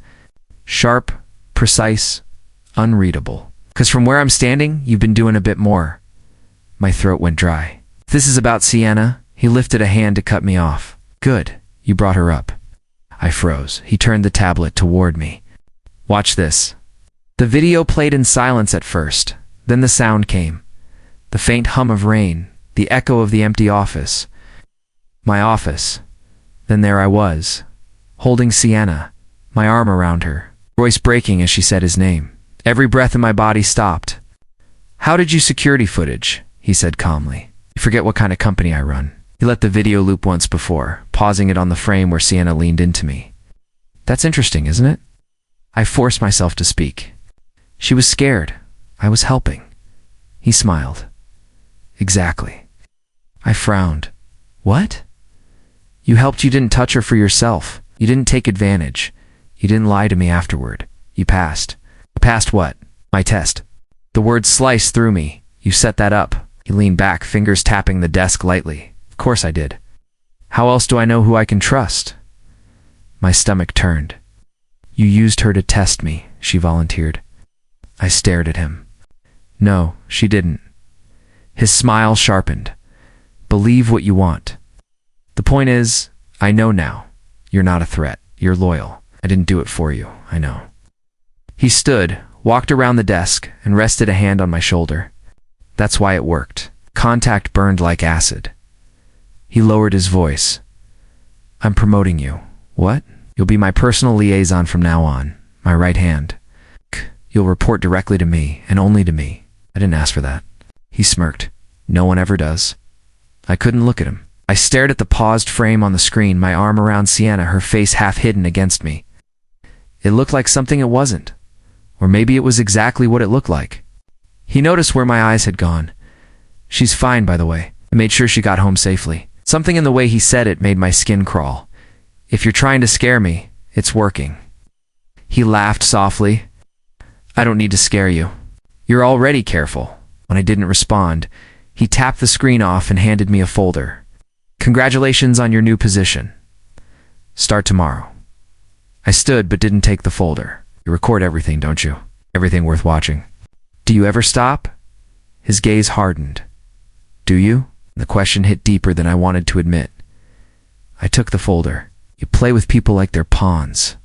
Sharp, precise, unreadable. "'Cause from where I'm standing, you've been doing a bit more." My throat went dry. "If this is about Sienna," he lifted a hand to cut me off. "Good, you brought her up." I froze. He turned the tablet toward me. "Watch this." The video played in silence at first. Then the sound came. The faint hum of rain, the echo of the empty office. My office. Then there I was, holding Sienna, my arm around her, voice breaking as she said his name. Every breath in my body stopped. "How did you security footage?" he said calmly. "You forget what kind of company I run." He let the video loop once before, pausing it on the frame where Sienna leaned into me. "That's interesting, isn't it?" I forced myself to speak. She was scared. I was helping. He smiled. "Exactly." I frowned. What? You helped. You didn't touch her for yourself. You didn't take advantage. You didn't lie to me afterward. You passed. Passed what? My test. The words sliced through me. You set that up. He leaned back, fingers tapping the desk lightly. Of course I did. How else do I know who I can trust? My stomach turned. You used her to test me, she volunteered. I stared at him. No, she didn't. His smile sharpened. Believe what you want. The point is, I know now. You're not a threat. You're loyal. I didn't do it for you. I know. He stood, walked around the desk, and rested a hand on my shoulder. That's why it worked. Contact burned like acid. He lowered his voice. I'm promoting you. What? You'll be my personal liaison from now on. My right hand. You'll report directly to me, and only to me. I didn't ask for that. He smirked. No one ever does. I couldn't look at him. I stared at the paused frame on the screen, my arm around Sienna, her face half hidden against me. It looked like something it wasn't. Or maybe it was exactly what it looked like. He noticed where my eyes had gone. She's fine, by the way. I made sure she got home safely. Something in the way he said it made my skin crawl. If you're trying to scare me, it's working. He laughed softly. I don't need to scare you. You're already careful. When I didn't respond, he tapped the screen off and handed me a folder. Congratulations on your new position. Start tomorrow. I stood but didn't take the folder. You record everything, don't you? Everything worth watching. Do you ever stop? His gaze hardened. Do you? The question hit deeper than I wanted to admit. I took the folder. You play with people like they're pawns.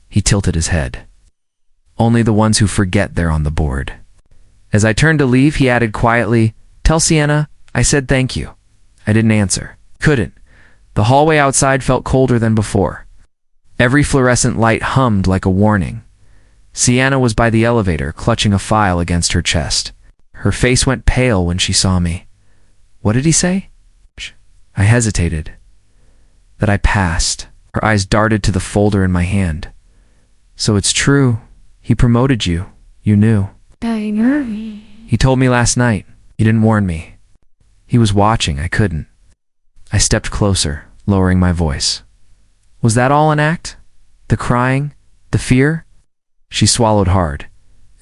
He tilted his head. Only the ones who forget they're on the board. As I turned to leave, he added quietly, Tell Sienna I said thank you. I didn't answer. Couldn't. The hallway outside felt colder than before. Every fluorescent light hummed like a warning. Sienna was by the elevator, clutching a file against her chest. Her face went pale when she saw me. What did he say? I hesitated. That I passed. Her eyes darted to the folder in my hand. So it's true. He promoted you. You knew. He told me last night. He didn't warn me. He was watching. I couldn't. I stepped closer, lowering my voice. Was that all an act? The crying? The fear? She swallowed hard.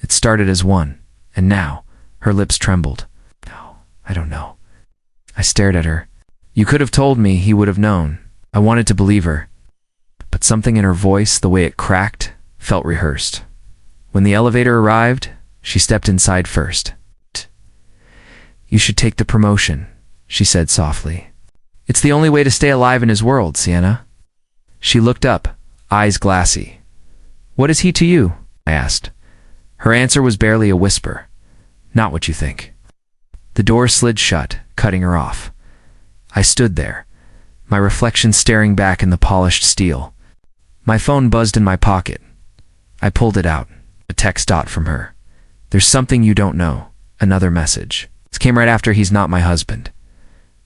It started as one, and now her lips trembled. No, I don't know. I stared at her. You could have told me. He would have known. I wanted to believe her. But something in her voice, the way it cracked, felt rehearsed. When the elevator arrived, she stepped inside first. You should take the promotion, she said softly. It's the only way to stay alive in his world, Sienna. She looked up, eyes glassy. What is he to you? I asked. Her answer was barely a whisper. Not what you think. The door slid shut, cutting her off. I stood there, my reflection staring back in the polished steel. My phone buzzed in my pocket. I pulled it out, a text dot from her. There's something you don't know. Another message. This came right after he's not my husband.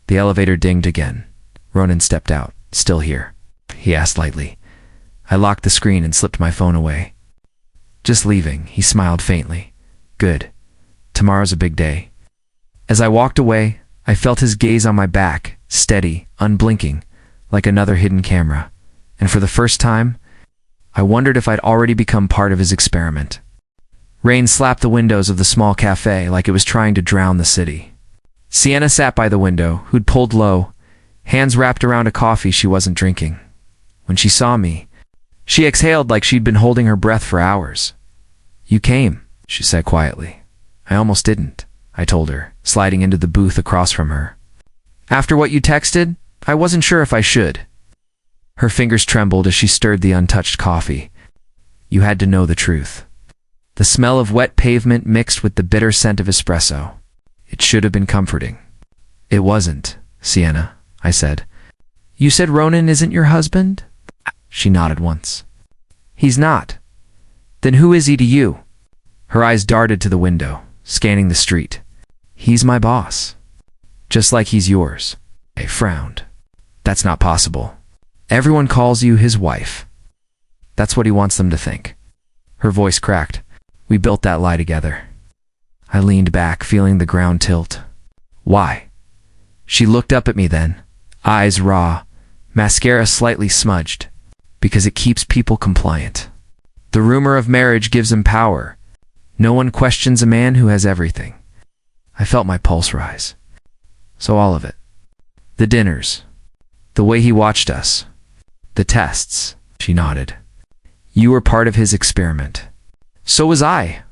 The elevator dinged again. Ronan stepped out. Still here? He asked lightly. I locked the screen and slipped my phone away. Just leaving, he smiled faintly. Good. Tomorrow's a big day. As I walked away, I felt his gaze on my back, steady, unblinking, like another hidden camera. And for the first time, I wondered if I'd already become part of his experiment. Rain slapped the windows of the small cafe like it was trying to drown the city. Sienna sat by the window, hood pulled low, hands wrapped around a coffee she wasn't drinking. When she saw me, she exhaled like she'd been holding her breath for hours. You came, she said quietly. I almost didn't, I told her, sliding into the booth across from her. After what you texted, I wasn't sure if I should. Her fingers trembled as she stirred the untouched coffee. You had to know the truth. The smell of wet pavement mixed with the bitter scent of espresso. It should have been comforting. It wasn't, Sienna, I said. You said Ronan isn't your husband? She nodded once. He's not. Then who is he to you? Her eyes darted to the window, scanning the street. He's my boss. Just like he's yours. I frowned. That's not possible. Everyone calls you his wife. That's what he wants them to think. Her voice cracked. We built that lie together. I leaned back, feeling the ground tilt. Why? She looked up at me then, eyes raw, mascara slightly smudged, because it keeps people compliant. The rumor of marriage gives him power. No one questions a man who has everything. I felt my pulse rise. So all of it. The dinners. The way he watched us. The tests. She nodded. You were part of his experiment. So was I.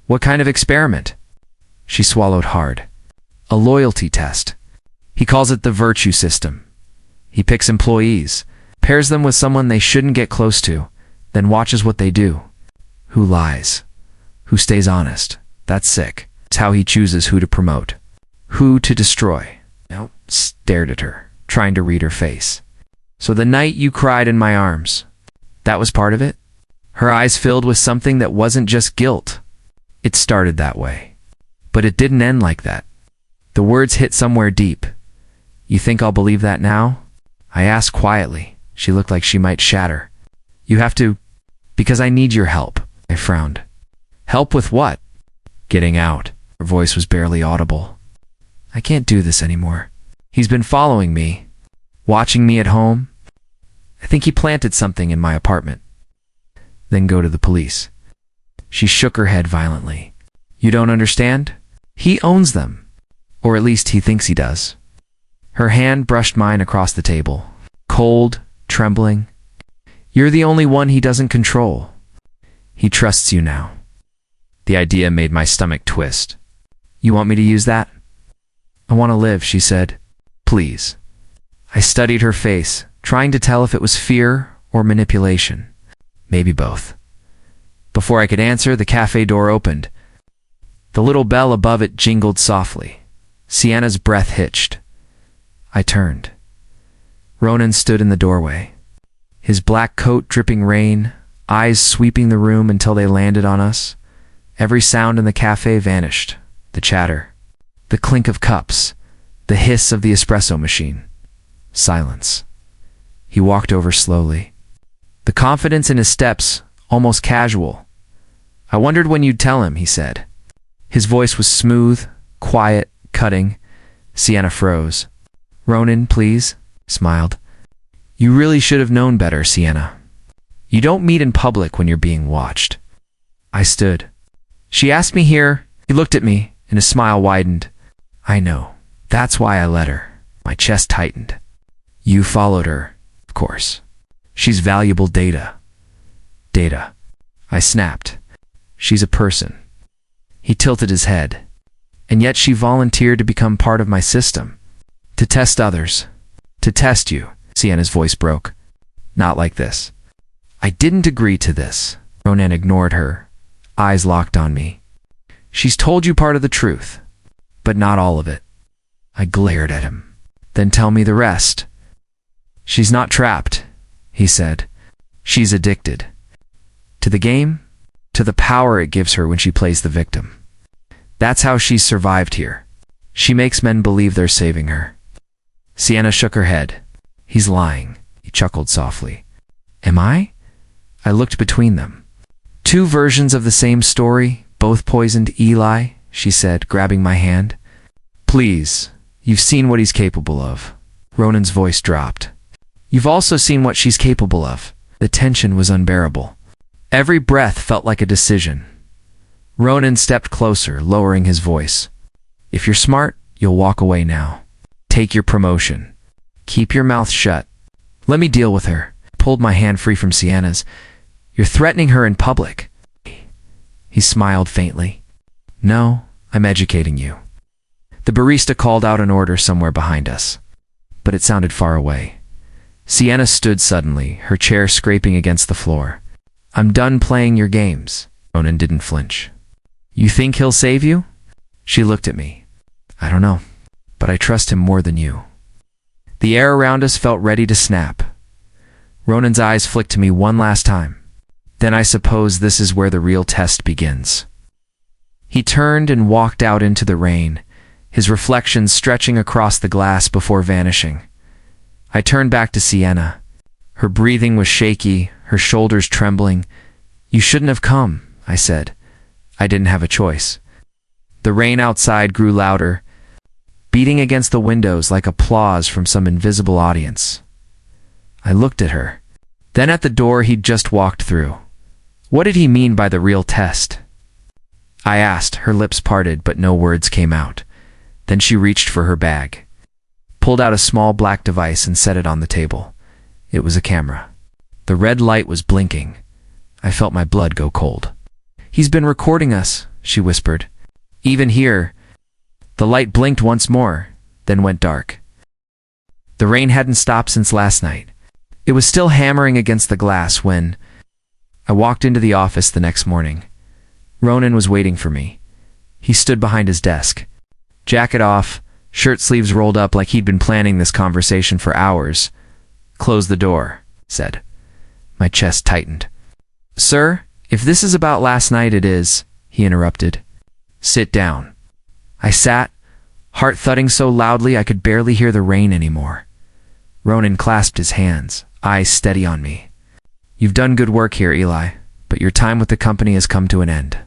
What kind of experiment? She swallowed hard. A loyalty test. He calls it the virtue system. He picks employees, pairs them with someone they shouldn't get close to, then watches what they do. Who lies? Who stays honest? That's sick. It's how he chooses who to promote. Who to destroy. I stared at her, trying to read her face. So the night you cried in my arms, that was part of it? Her eyes filled with something that wasn't just guilt. It started that way. But it didn't end like that. The words hit somewhere deep. You think I'll believe that now? I asked quietly. She looked like she might shatter. You have to, because I need your help. I frowned. Help with what? Getting out. Her voice was barely audible. I can't do this anymore. He's been following me, watching me at home. I think he planted something in my apartment. Then go to the police. She shook her head violently. You don't understand? He owns them. Or at least he thinks he does. Her hand brushed mine across the table. Cold, trembling. You're the only one he doesn't control. He trusts you now. The idea made my stomach twist. You want me to use that? I want to live, she said. Please. I studied her face, trying to tell if it was fear or manipulation. Maybe both. Before I could answer, the cafe door opened. The little bell above it jingled softly. Sienna's breath hitched. I turned. Ronan stood in the doorway. His black coat dripping rain, eyes sweeping the room until they landed on us. Every sound in the cafe vanished. The chatter. The clink of cups. The hiss of the espresso machine. Silence. He walked over slowly. The confidence in his steps, almost casual. I wondered when you'd tell him, he said. His voice was smooth, quiet, cutting. Sienna froze. Ronan, please, smiled. You really should have known better, Sienna. You don't meet in public when you're being watched. I stood. She asked me here. He looked at me, and his smile widened. I know. That's why I let her. My chest tightened. You followed her, of course. She's valuable data. Data. I snapped. She's a person. He tilted his head. And yet she volunteered to become part of my system. To test others. To test you. Sienna's voice broke. Not like this. I didn't agree to this. Ronan ignored her, eyes locked on me. She's told you part of the truth, but not all of it. I glared at him. Then tell me the rest. She's not trapped, he said. She's addicted. To the game, to the power it gives her when she plays the victim. That's how she's survived here. She makes men believe they're saving her. Sienna shook her head. He's lying, he chuckled softly. Am I? I looked between them. Two versions of the same story, both poisoned Eli, she said, grabbing my hand. Please, you've seen what he's capable of. Ronan's voice dropped. You've also seen what she's capable of. The tension was unbearable. Every breath felt like a decision. Ronan stepped closer, lowering his voice. If you're smart, you'll walk away now. Take your promotion. Keep your mouth shut. Let me deal with her. Pulled my hand free from Sienna's. You're threatening her in public. He smiled faintly. No, I'm educating you. The barista called out an order somewhere behind us, but it sounded far away. Sienna stood suddenly, her chair scraping against the floor. I'm done playing your games. Ronan didn't flinch. You think he'll save you? She looked at me. I don't know, but I trust him more than you. The air around us felt ready to snap. Ronan's eyes flicked to me one last time. Then I suppose this is where the real test begins. He turned and walked out into the rain, his reflection stretching across the glass before vanishing. I turned back to Sienna. Her breathing was shaky, her shoulders trembling. You shouldn't have come, I said. I didn't have a choice. The rain outside grew louder. beating against the windows like applause from some invisible audience. I looked at her, then at the door he'd just walked through. What did he mean by the real test? I asked, her lips parted but no words came out. Then she reached for her bag, pulled out a small black device and set it on the table. It was a camera. The red light was blinking. I felt my blood go cold. "He's been recording us," she whispered. "Even here." The light blinked once more, then went dark. The rain hadn't stopped since last night. It was still hammering against the glass when I walked into the office the next morning. Ronan was waiting for me. He stood behind his desk, jacket off, shirt sleeves rolled up like he'd been planning this conversation for hours. "Close the door," said. My chest tightened. "Sir, if this is about last night, it is," he interrupted. "Sit down." I sat, heart thudding so loudly I could barely hear the rain anymore. Ronan clasped his hands, eyes steady on me. "You've done good work here, Eli, but your time with the company has come to an end."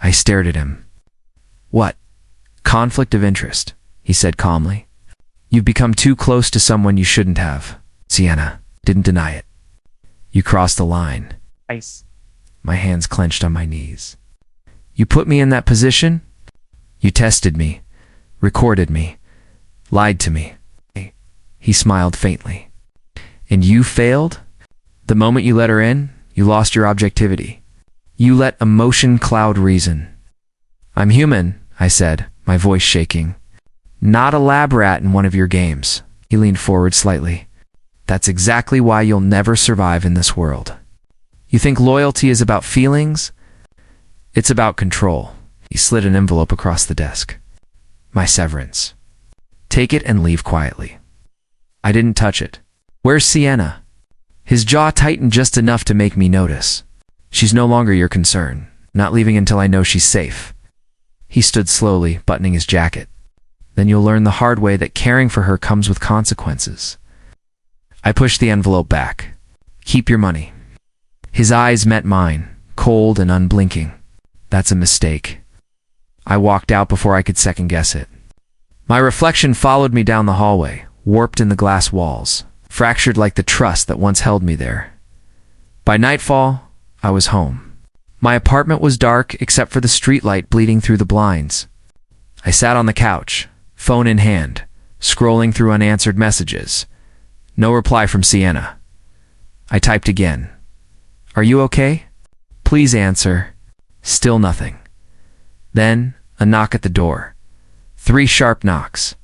I stared at him. "What? Conflict of interest," he said calmly. "You've become too close to someone you shouldn't have." Sienna didn't deny it. "You crossed the line." Ice. My hands clenched on my knees. "You put me in that position? You tested me, recorded me, lied to me." He smiled faintly. "And you failed? The moment you let her in, you lost your objectivity. You let emotion cloud reason." "I'm human," I said, my voice shaking. "Not a lab rat in one of your games." He leaned forward slightly. "That's exactly why you'll never survive in this world. You think loyalty is about feelings? It's about control." He slid an envelope across the desk. "My severance. Take it and leave quietly." I didn't touch it. "Where's Sienna?" His jaw tightened just enough to make me notice. "She's no longer your concern. Not leaving until I know she's safe." He stood slowly, buttoning his jacket. "Then you'll learn the hard way that caring for her comes with consequences." I pushed the envelope back. "Keep your money." His eyes met mine, cold and unblinking. "That's a mistake." I walked out before I could second-guess it. My reflection followed me down the hallway, warped in the glass walls, fractured like the trust that once held me there. By nightfall, I was home. My apartment was dark except for the streetlight bleeding through the blinds. I sat on the couch, phone in hand, scrolling through unanswered messages. No reply from Sienna. I typed again. "Are you okay? Please answer." Still nothing. Then, a knock at the door. 3 sharp knocks.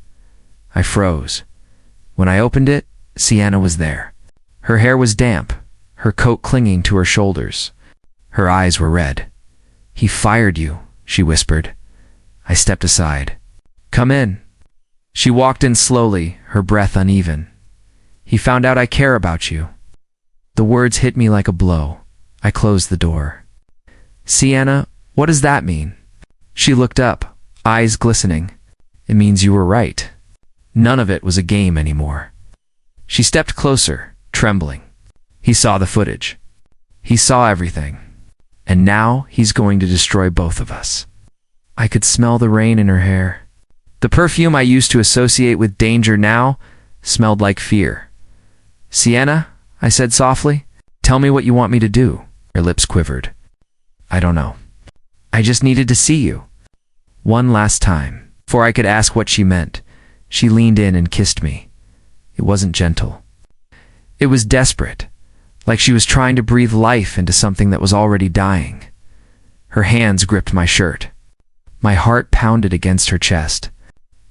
I froze. When I opened it, Sienna was there. Her hair was damp, her coat clinging to her shoulders. Her eyes were red. "He fired you," she whispered. I stepped aside. "Come in." She walked in slowly, her breath uneven. "He found out I care about you." The words hit me like a blow. I closed the door. "Sienna, what does that mean?" She looked up, eyes glistening. "It means you were right." None of it was a game anymore. She stepped closer, trembling. He saw the footage. He saw everything. And now he's going to destroy both of us. I could smell the rain in her hair. The perfume I used to associate with danger now smelled like fear. "Sienna," I said softly, "tell me what you want me to do." Her lips quivered. "I don't know. I just needed to see you." One last time. Before I could ask what she meant, she leaned in and kissed me. It wasn't gentle. It was desperate, like she was trying to breathe life into something that was already dying. Her hands gripped my shirt. My heart pounded against her chest.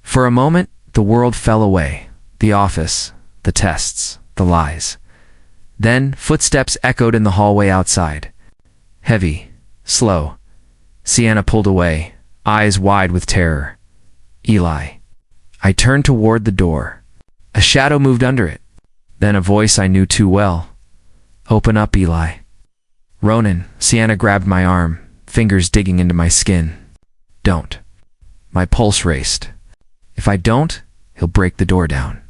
For a moment, the world fell away. The office, the tests, the lies. Then, footsteps echoed in the hallway outside. Heavy, slow. Sienna pulled away, eyes wide with terror. "Eli." I turned toward the door. A shadow moved under it. Then a voice I knew too well. "Open up, Eli." "Ronan." Sienna grabbed my arm, fingers digging into my skin. "Don't." My pulse raced. "If I don't, he'll break the door down."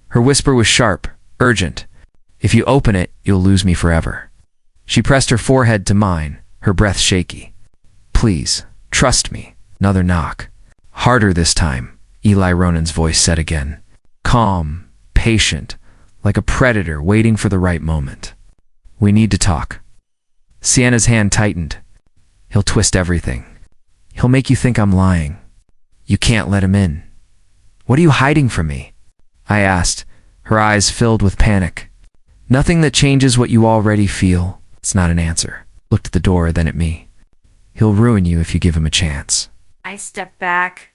Her whisper was sharp, urgent. "If you open it, you'll lose me forever." She pressed her forehead to mine, her breath shaky. "Please, trust me." Another knock. Harder this time, Eli Ronan's voice said again. Calm, patient, like a predator waiting for the right moment. We need to talk. Sienna's hand tightened. He'll twist everything. He'll make you think I'm lying. You can't let him in. What are you hiding from me? I asked, her eyes filled with panic. Nothing that changes what you already feel. It's not an answer. Looked at the door, then at me. He'll ruin you if you give him a chance. I stepped back.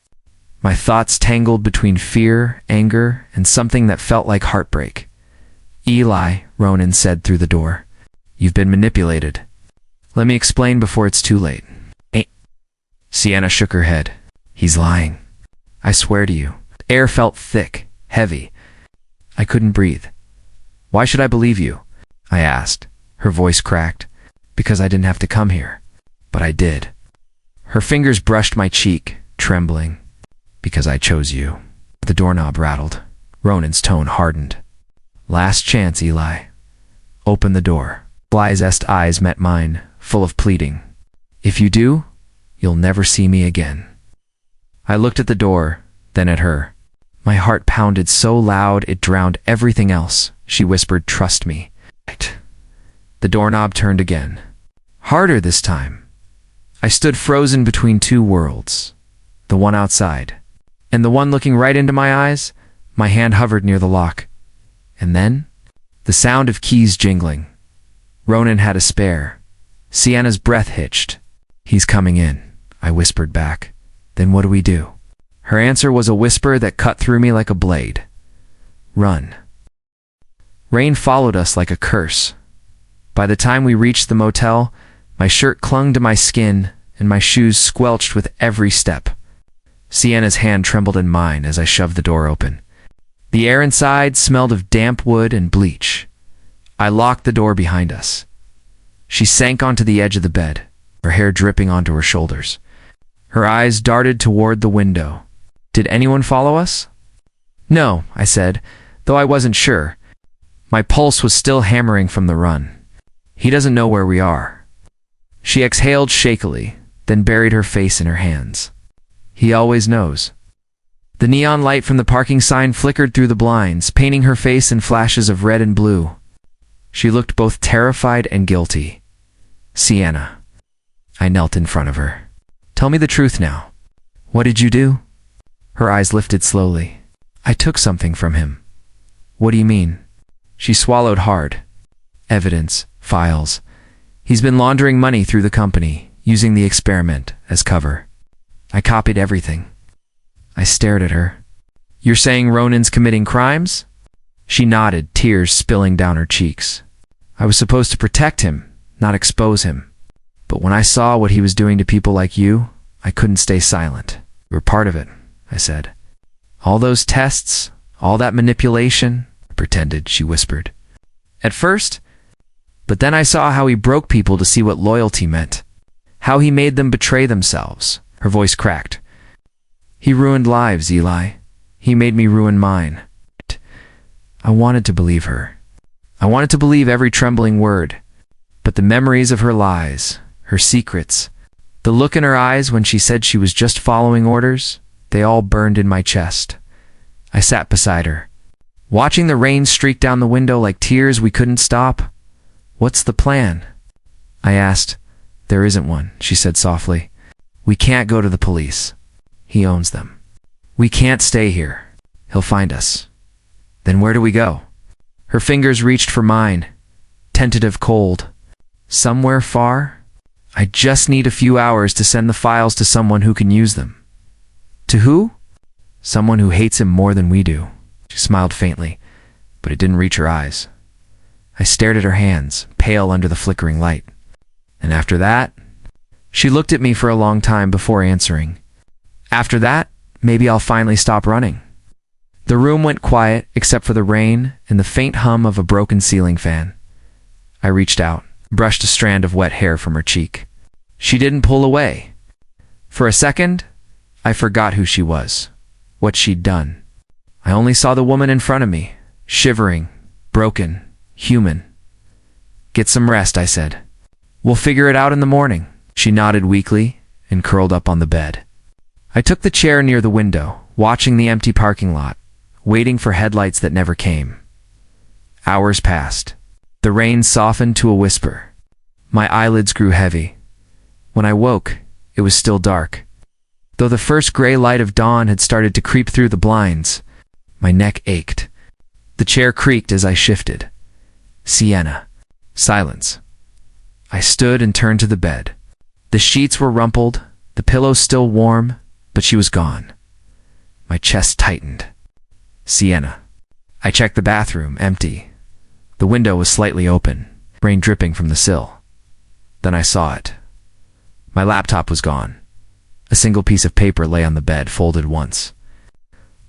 My thoughts tangled between fear, anger, and something that felt like heartbreak. Eli, Ronan said through the door. You've been manipulated. Let me explain before it's too late. Sienna shook her head. He's lying. I swear to you. The air felt thick, heavy. I couldn't breathe. Why should I believe you? I asked. Her voice cracked. Because I didn't have to come here. But I did. Her fingers brushed my cheek, trembling. Because I chose you. The doorknob rattled. Ronan's tone hardened. Last chance, Eli. Open the door. Eli's eyes met mine, full of pleading. If you do, you'll never see me again. I looked at the door, then at her. My heart pounded so loud it drowned everything else. She whispered, trust me. The doorknob turned again. Harder this time. I stood frozen between two worlds. The one outside. And the one looking right into my eyes. My hand hovered near the lock. And then, the sound of keys jingling. Ronan had a spare. Sienna's breath hitched. He's coming in, I whispered back. Then what do we do? Her answer was a whisper that cut through me like a blade. Run. Rain followed us like a curse. By the time we reached the motel, my shirt clung to my skin and my shoes squelched with every step. Sienna's hand trembled in mine as I shoved the door open. The air inside smelled of damp wood and bleach. I locked the door behind us. She sank onto the edge of the bed, her hair dripping onto her shoulders. Her eyes darted toward the window. Did anyone follow us? No, I said, though I wasn't sure. My pulse was still hammering from the run. He doesn't know where we are. She exhaled shakily, then buried her face in her hands. He always knows. The neon light from the parking sign flickered through the blinds, painting her face in flashes of red and blue. She looked both terrified and guilty. Sienna. I knelt in front of her. Tell me the truth now. What did you do? Her eyes lifted slowly. I took something from him. What do you mean? She swallowed hard. Evidence, files. He's been laundering money through the company, using the experiment as cover. I copied everything. I stared at her. You're saying Ronan's committing crimes? She nodded, tears spilling down her cheeks. I was supposed to protect him, not expose him. But when I saw what he was doing to people like you, I couldn't stay silent. You were part of it, I said. All those tests, all that manipulation, I pretended, she whispered. At first, but then I saw how he broke people to see what loyalty meant. How he made them betray themselves. Her voice cracked. He ruined lives, Eli. He made me ruin mine. I wanted to believe her. I wanted to believe every trembling word. But the memories of her lies, her secrets, the look in her eyes when she said she was just following orders, they all burned in my chest. I sat beside her, watching the rain streak down the window like tears we couldn't stop. What's the plan? I asked. There isn't one, she said softly. We can't go to the police. He owns them. We can't stay here. He'll find us. Then where do we go? Her fingers reached for mine, tentative, cold. Somewhere far? I just need a few hours to send the files to someone who can use them. To who? Someone who hates him more than we do. She smiled faintly, but it didn't reach her eyes. I stared at her hands, pale under the flickering light. And after that? She looked at me for a long time before answering. After that, maybe I'll finally stop running. The room went quiet except for the rain and the faint hum of a broken ceiling fan. I reached out, brushed a strand of wet hair from her cheek. She didn't pull away. For a second, I forgot who she was, what she'd done. I only saw the woman in front of me, shivering, broken, human. Get some rest, I said. We'll figure it out in the morning. She nodded weakly and curled up on the bed. I took the chair near the window, watching the empty parking lot, waiting for headlights that never came. Hours passed. The rain softened to a whisper. My eyelids grew heavy. When I woke, it was still dark. Though the first gray light of dawn had started to creep through the blinds, my neck ached. The chair creaked as I shifted. Sienna. Silence. I stood and turned to the bed. The sheets were rumpled, the pillows still warm, but she was gone. My chest tightened. Sienna. I checked the bathroom, empty. The window was slightly open, rain dripping from the sill. Then I saw it. My laptop was gone. A single piece of paper lay on the bed, folded once.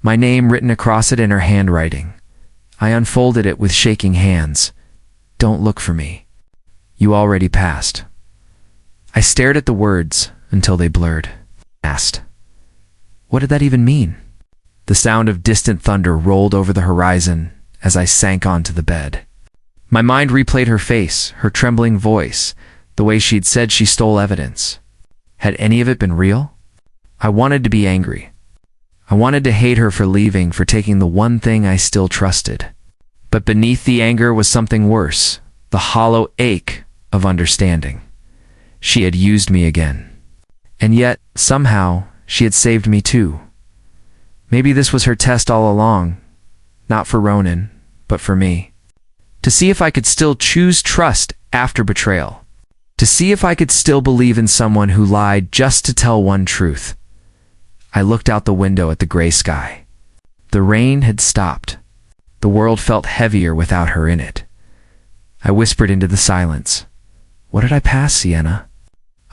My name written across it in her handwriting. I unfolded it with shaking hands. Don't look for me. You already passed. I stared at the words until they blurred. Asked, what did that even mean? The sound of distant thunder rolled over the horizon as I sank onto the bed. My mind replayed her face, her trembling voice, the way she'd said she stole evidence. Had any of it been real? I wanted to be angry. I wanted to hate her for leaving, for taking the one thing I still trusted. But beneath the anger was something worse, the hollow ache of understanding. She had used me again. And yet, somehow, she had saved me too. Maybe this was her test all along, not for Ronan, but for me. To see if I could still choose trust after betrayal. To see if I could still believe in someone who lied just to tell one truth. I looked out the window at the gray sky. The rain had stopped. The world felt heavier without her in it. I whispered into the silence. What did I pass, Sienna?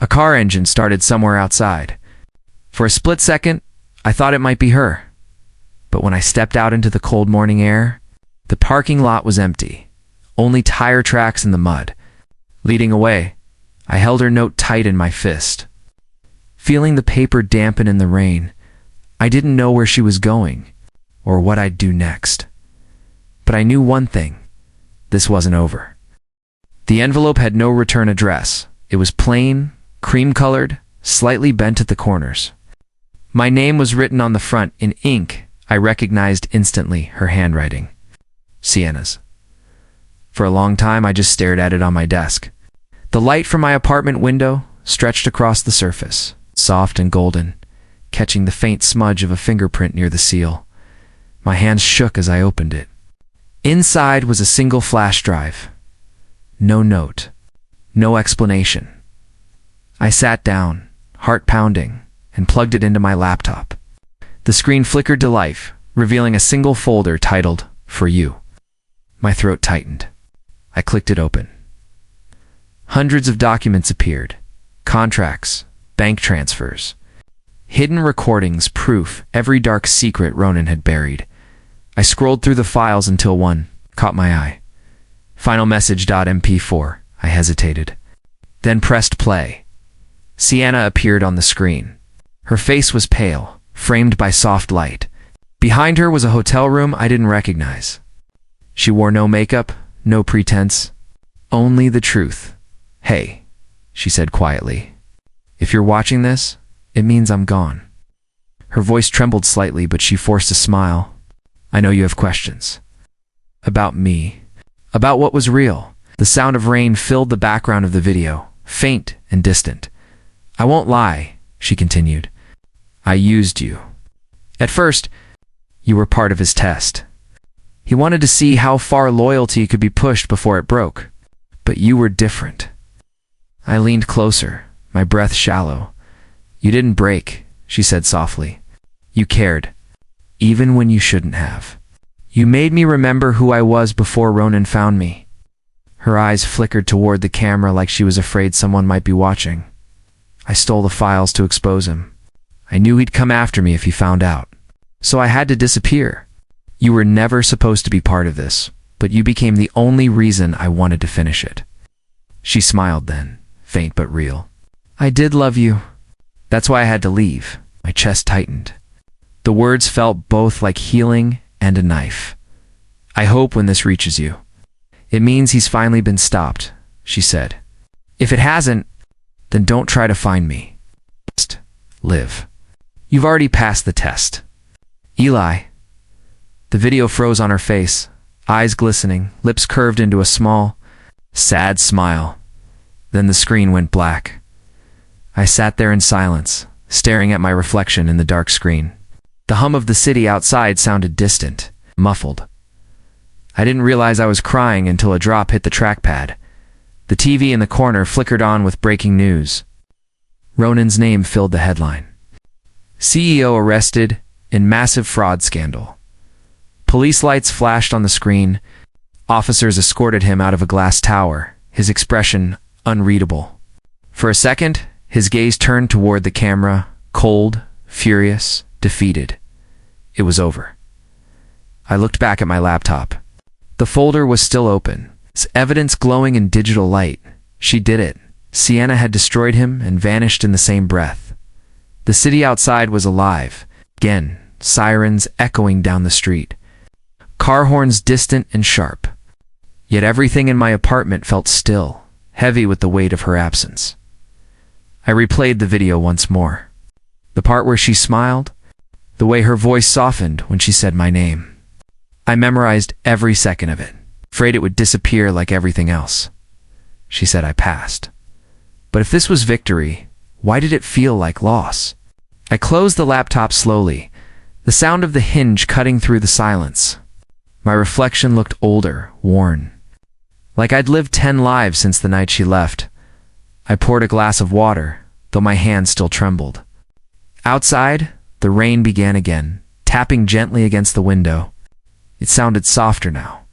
A car engine started somewhere outside. For a split second, I thought it might be her. But when I stepped out into the cold morning air, the parking lot was empty. Only tire tracks in the mud. Leading away, I held her note tight in my fist. Feeling the paper dampen in the rain, I didn't know where she was going, or what I'd do next. But I knew one thing. This wasn't over. The envelope had no return address. It was plain, cream-colored, slightly bent at the corners. My name was written on the front in ink. I recognized instantly her handwriting. Sienna's. For a long time, I just stared at it on my desk. The light from my apartment window stretched across the surface, soft and golden, catching the faint smudge of a fingerprint near the seal. My hands shook as I opened it. Inside was a single flash drive. No note. No explanation. I sat down, heart pounding, and plugged it into my laptop. The screen flickered to life, revealing a single folder titled, For You. My throat tightened. I clicked it open. Hundreds of documents appeared. Contracts, bank transfers, hidden recordings, proof, every dark secret Ronan had buried. I scrolled through the files until one caught my eye. Final message.mp4. I hesitated. Then pressed play. Sienna appeared on the screen. Her face was pale, framed by soft light. Behind her was a hotel room I didn't recognize. She wore no makeup, no pretense, only the truth. Hey, she said quietly. If you're watching this, it means I'm gone. Her voice trembled slightly, but she forced a smile. I know you have questions. About me. About what was real. The sound of rain filled the background of the video, faint and distant. I won't lie, she continued. I used you. At first, you were part of his test. He wanted to see how far loyalty could be pushed before it broke. But you were different. I leaned closer, my breath shallow. You didn't break, she said softly. You cared, even when you shouldn't have. You made me remember who I was before Ronan found me. Her eyes flickered toward the camera like she was afraid someone might be watching. I stole the files to expose him. I knew he'd come after me if he found out. So I had to disappear. You were never supposed to be part of this, but you became the only reason I wanted to finish it. She smiled then, faint but real. I did love you. That's why I had to leave. My chest tightened. The words felt both like healing and a knife. I hope when this reaches you, it means he's finally been stopped, she said. If it hasn't, then don't try to find me. Just live. You've already passed the test. Eli. The video froze on her face, eyes glistening, lips curved into a small, sad smile. Then the screen went black. I sat there in silence, staring at my reflection in the dark screen. The hum of the city outside sounded distant, muffled. I didn't realize I was crying until a drop hit the trackpad. The TV in the corner flickered on with breaking news. Ronan's name filled the headline. CEO arrested in massive fraud scandal. Police lights flashed on the screen. Officers escorted him out of a glass tower, his expression unreadable. For a second, his gaze turned toward the camera, cold, furious, defeated. It was over. I looked back at my laptop. The folder was still open, its evidence glowing in digital light. She did it. Sienna had destroyed him and vanished in the same breath. The city outside was alive. Again, sirens echoing down the street. Car horns distant and sharp. Yet everything in my apartment felt still, heavy with the weight of her absence. I replayed the video once more. The part where she smiled, the way her voice softened when she said my name. I memorized every second of it, afraid it would disappear like everything else. She said I passed. But if this was victory, why did it feel like loss? I closed the laptop slowly, the sound of the hinge cutting through the silence. My reflection looked older, worn. Like I'd lived 10 lives since the night she left. I poured a glass of water, though my hand still trembled. Outside, the rain began again, tapping gently against the window. It sounded softer now.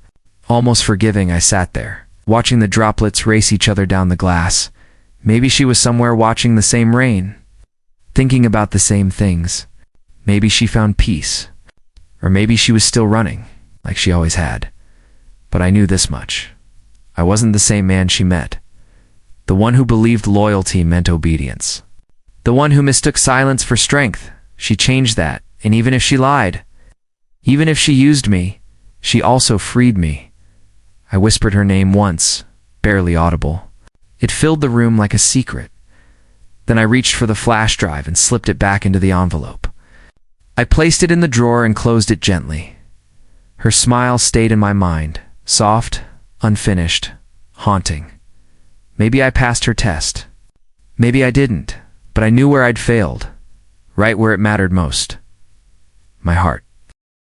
Almost forgiving, I sat there, watching the droplets race each other down the glass. Maybe she was somewhere watching the same rain, thinking about the same things. Maybe she found peace. Or maybe she was still running, like she always had. But I knew this much. I wasn't the same man she met. The one who believed loyalty meant obedience. The one who mistook silence for strength. She changed that, and even if she lied, even if she used me, she also freed me. I whispered her name once, barely audible. It filled the room like a secret. Then I reached for the flash drive and slipped it back into the envelope. I placed it in the drawer and closed it gently. Her smile stayed in my mind, soft, unfinished, haunting. Maybe I passed her test. Maybe I didn't, but I knew where I'd failed, right where it mattered most. My heart.